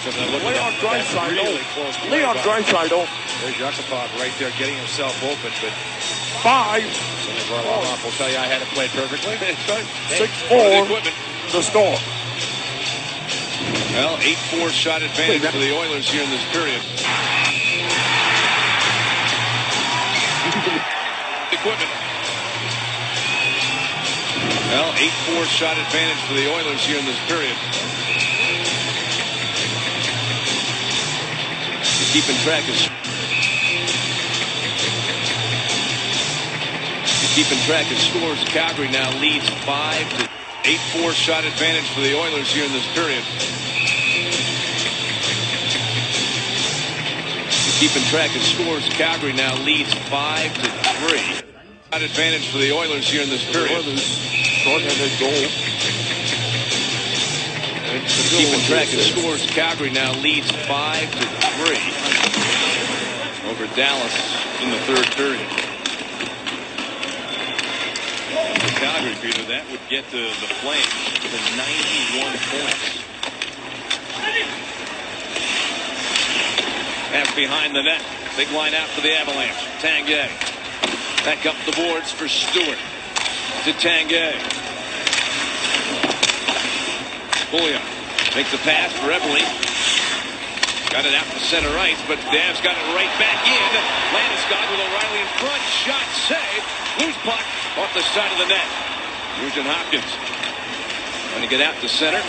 Leon Draisaitl. Leon Draisaitl. There's Yakupov right there getting himself open, but 5. Senator Varlamov will tell you I had it played perfectly. 6-4 the score. Well, 8-4 shot advantage for the Oilers here in this period. Equipment. Well, 8-4 shot advantage for the Oilers here in this period. Keeping track of scores, Calgary now leads 5-0. 8-4 shot advantage for the Oilers here in this period. Keeping track of scores, Calgary now leads 5-3. Shot advantage for the Oilers here in this period. Short-handed goal. Keeping track of scores, Calgary now leads 5-3 over Dallas in the third period. For Calgary, Peter, that would get the Flames to 91 points. Half behind the net. Big line out for the Avalanche. Tanguay. Back up the boards for Stewart. To Tanguay. Pouliot makes a pass for Eberle. Got it out to center ice, but Dav's got it right back in. Landeskog with O'Reilly in front. Shot saved. Loose puck off the side of the net. Nugent Hopkins trying to get out to center.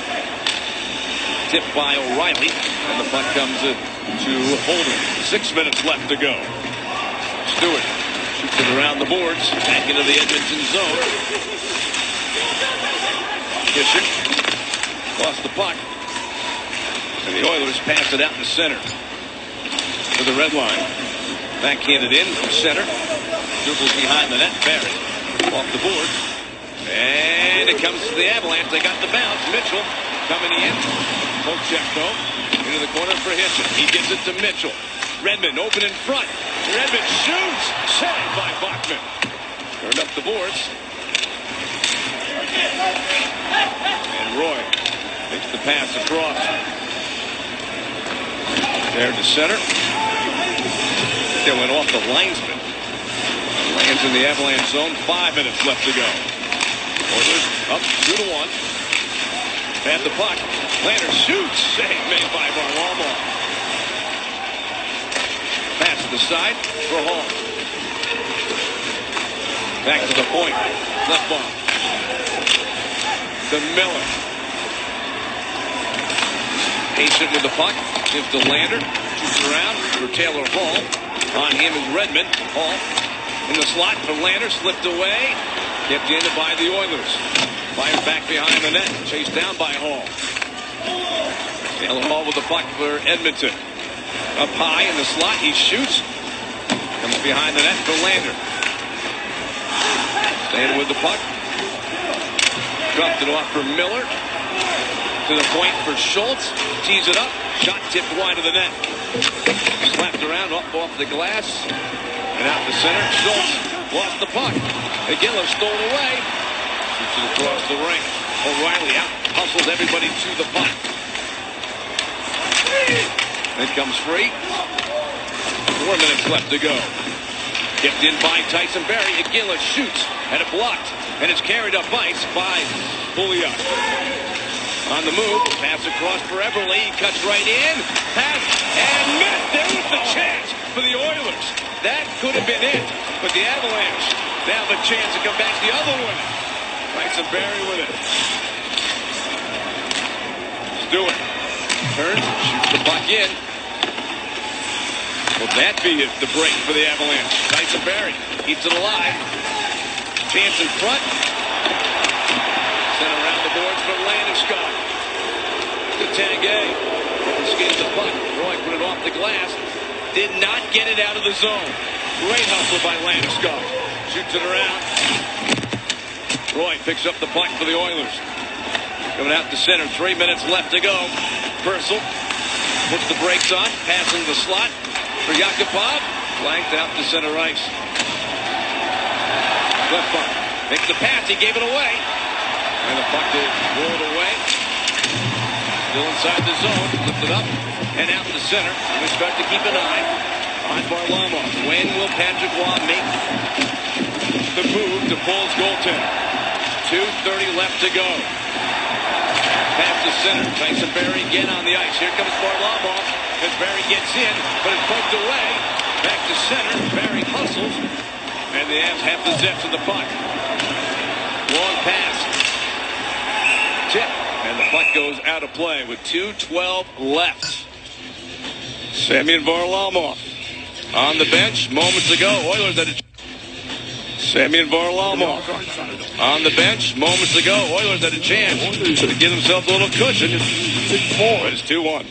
Tipped by O'Reilly. And the puck comes to Holden. 6 minutes left to go. Stewart shoots it around the boards. Back into the Edmonton zone. Fisher lost the puck. And the Oilers pass it out in the center to the red line. Backhanded in from center. Dribbles behind the net. Barrett off the board. And it comes to the Avalanche. They got the bounce. Mitchell coming in. Poke check though. Into the corner for Hitchens. He gives it to Mitchell. Redmond open in front. Redmond shoots. Saved by Bachman. Turned up the boards. And Roy makes the pass across. There to center. They went off the linesman. Lands in the Avalanche zone. 5 minutes left to go. Oilers up 2-1. At the puck. Lander shoots. Save made by Varlamov. Pass to the side for Hall. Back to the point. Left bomb. To Miller. Patient with the puck. Gives to Lander. Shoots around for Taylor Hall. On him is Redmond. Hall in the slot for Lander. Slipped away. Kept in by the Oilers. Fired back behind the net. Chased down by Hall. Taylor Hall with the puck for Edmonton. Up high in the slot. He shoots. Comes behind the net for Lander. Staying with the puck. Dropped it off for Miller. To the point for Schultz. Tees it up. Shot tipped wide of the net. Slapped around off the glass. And out the center. Schultz lost the puck. McGillis stole it away. Shoots it across the ring. O'Reilly out. Hustles everybody to the puck. It comes free. 4 minutes left to go. Kept in by Tyson Barrie. McGillis shoots. And it blocked. And it's carried up ice by Pouliot. On the move, pass across for Eberle. He cuts right in. Pass and missed. There was the chance for the Oilers. That could have been it. But the Avalanche now have a chance to come back the other way. Tyson Barrie with it. Stewart turns, shoots the puck in. Will that be it, the break for the Avalanche? Tyson Barrie keeps it alive. Chance in front. Sent around the boards for Landeskog. To Tanguay. Skins the puck. Roy put it off the glass. Did not get it out of the zone. Great hustle by Landeskog. Shoots it around. Roy picks up the puck for the Oilers. Coming out to center. 3 minutes left to go. Purcell puts the brakes on. Passing the slot for Yakupov. Flanked out to center ice. Left puck. Makes the pass. He gave it away. And the puck is rolled away. Still inside the zone. Lifted up and out to center. We start to keep an eye on Varlamov. When will Patrick Roy make the move to pull his goaltender? 2:30 left to go. Pass to center. Tyson Barrie again on the ice. Here comes Varlamov as Barrie gets in, but it's poked away. Back to center. Barrie hustles. And the Avs have the zip to the puck. Long pass. Tip. And the puck goes out of play with 2:12 left. Semyon Varlamov on the bench moments ago. Oilers had a Semyon Varlamov on the bench moments ago. Oilers had a chance to give themselves a little cushion. It's 2-1.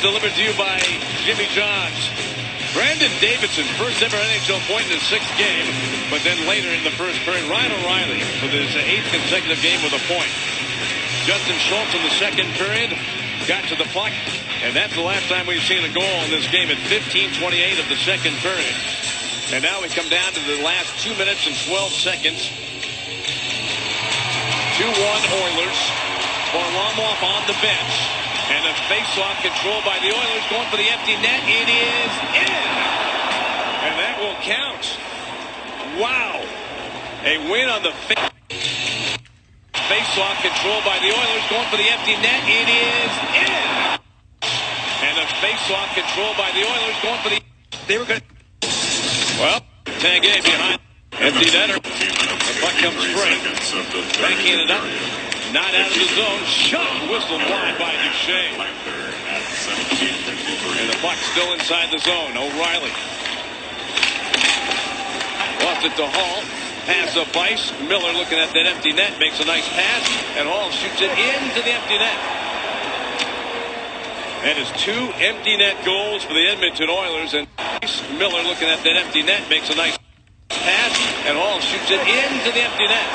Delivered to you by Jimmy Johns. Brandon Davidson, first ever NHL point in his 6th game, but then later in the first period, Ryan O'Reilly with his 8th consecutive game with a point. Justin Schultz in the second period got to the puck, and that's the last time we've seen a goal in this game at 15:28 of the second period. And now we come down to the last 2 minutes and 12 seconds. 2-1 Oilers. Varlamov on the bench. And a face-off control by the Oilers, going for the empty net. It is in. And that will count. Wow. A win on the face-off control by the Oilers, going for the empty net. It is in. And a face-off control by the Oilers, going for the... They were going to... Well, Tanguay behind. Empty netter. The puck comes straight. Backhanded up. Not out of the zone. Shot. Whistle wide by Duchesne. And the puck still inside the zone. O'Reilly. Lost it to Hall. Pass up ice. Miller looking at that empty net. Makes a nice pass. And Hall shoots it into the empty net. And his 2 empty net goals for the Edmonton Oilers. And Miller looking at that empty net. Makes a nice pass. And Hall shoots it into the empty net.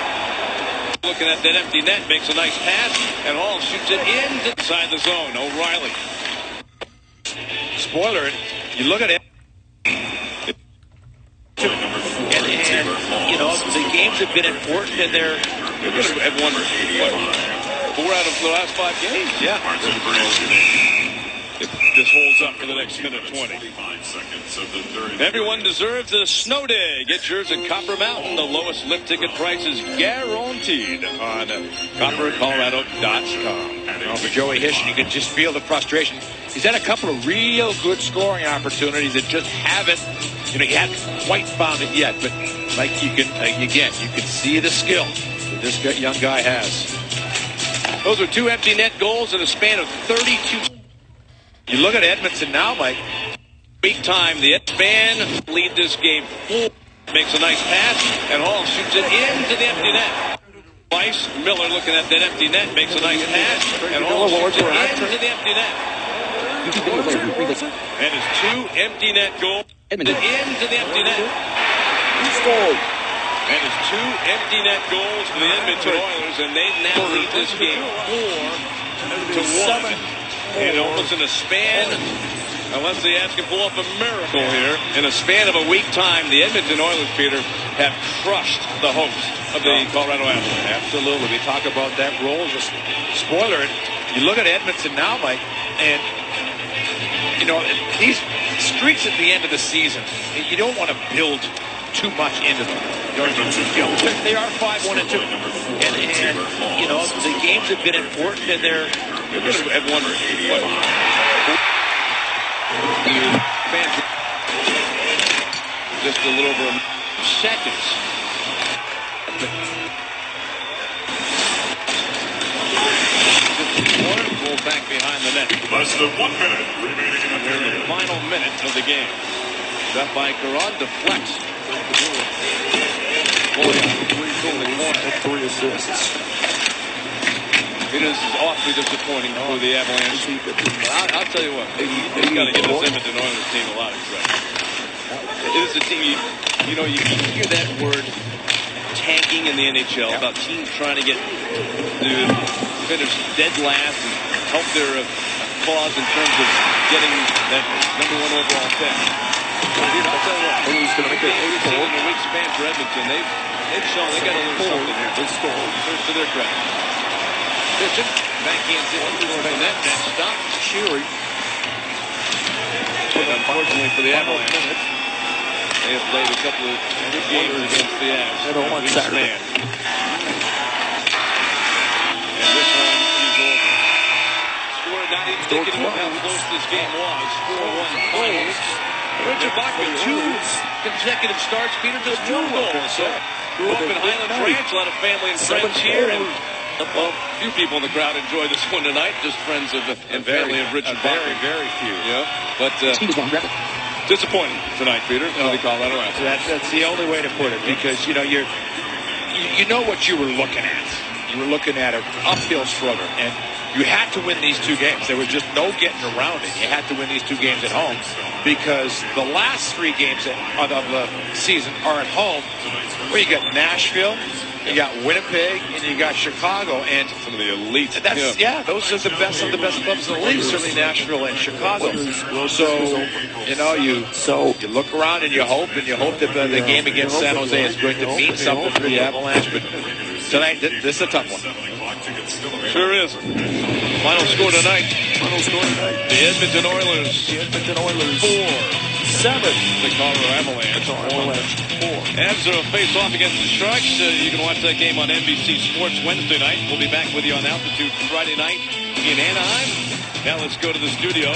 Looking at that empty net. Makes a nice pass. And Hall shoots it inside the zone. O'Reilly. Spoiler. You look at it. And you know, the games have been important, and they're going to have won 4 out of the last 5 games. Yeah. If this holds up for the next minute 20. Everyone deserves a snow day. Get yours at Copper Mountain. The lowest lift ticket price is guaranteed on coppercolorado.com. Well, for Joey Hishon, you can just feel the frustration. He's had a couple of real good scoring opportunities that just haven't, you haven't quite found it yet. But like you can see the skill that this young guy has. Those are 2 empty net goals in a span of 32. You look at Edmonton now, Mike. Week time, the Edmonton lead this game 4. Makes a nice pass, and Hall shoots it into the empty net. Twice, Miller looking at that empty net, makes a nice pass, and Hall shoots it into the empty net. And his 2 empty net goals into the empty net. And his 2 empty net goals for the Edmonton Oilers, and they now lead this game 4-1. And almost in a span, unless the Avs can pull off a miracle here, in a span of a week time, the Edmonton Oilers, Peter, have crushed the hopes of the Colorado Avalanche. Absolutely. We talk about that role as a spoiler. You look at Edmonton now, Mike, and these streaks at the end of the season, you don't want to build too much into them. They are 5-1-2. And the games have been important, and they're going to have won 4 just a little over seconds. Pull back behind the net. Less than 1 minute remaining in the period. The final minute of the game. Shot by Caron, deflects. 3 assists. It is awfully disappointing for the Avalanche. I'll tell you what, he's got to give this Edmonton Oilers team a lot of credit. It is a team, you hear that word tanking in the NHL about teams trying to finish dead last and help their cause in terms of getting that #1 overall pick. I'll tell you what, He's going to make it 84. in a week span for Edmonton, they've shown they got to learn something here. To their credit. Pitching, backhands it towards the net. That stops Sheary. But unfortunately for the Avalanche, they have played a couple of good games against the Avs. On Saturday. And this one is over. Scored not even thinking about how close this game was. 4-1 finals. Richard Bachman, 2 consecutive starts. Peter just 2 goals. So grew up in Highland Ranch. A lot of family and friends here. And well, few people in the crowd enjoy this one tonight. Just friends of and family of Richard Bachman. Very few. Yeah, but disappointing tonight, Peter, for the Colorado Avalanche. That's the only way to put it, because you know what you were looking at. You were looking at an uphill struggle, and you had to win these 2 games. There was just no getting around it. You had to win these 2 games at home, because the last 3 games of the season are at home, where you got Nashville, you got Winnipeg, and you got Chicago, and some of the elite. Those are the best of the best clubs in the league. Certainly Nashville and Chicago. So you look around and you hope that the game against San Jose is going to mean something for the Avalanche. But tonight, this is a tough one. Sure is. Final score tonight. The Edmonton Oilers. 4-7. The Colorado Avalanche. 4. Avs are face off against the Sharks. You can watch that game on NBC Sports Wednesday night. We'll be back with you on Altitude Friday night in Anaheim. Now let's go to the studio.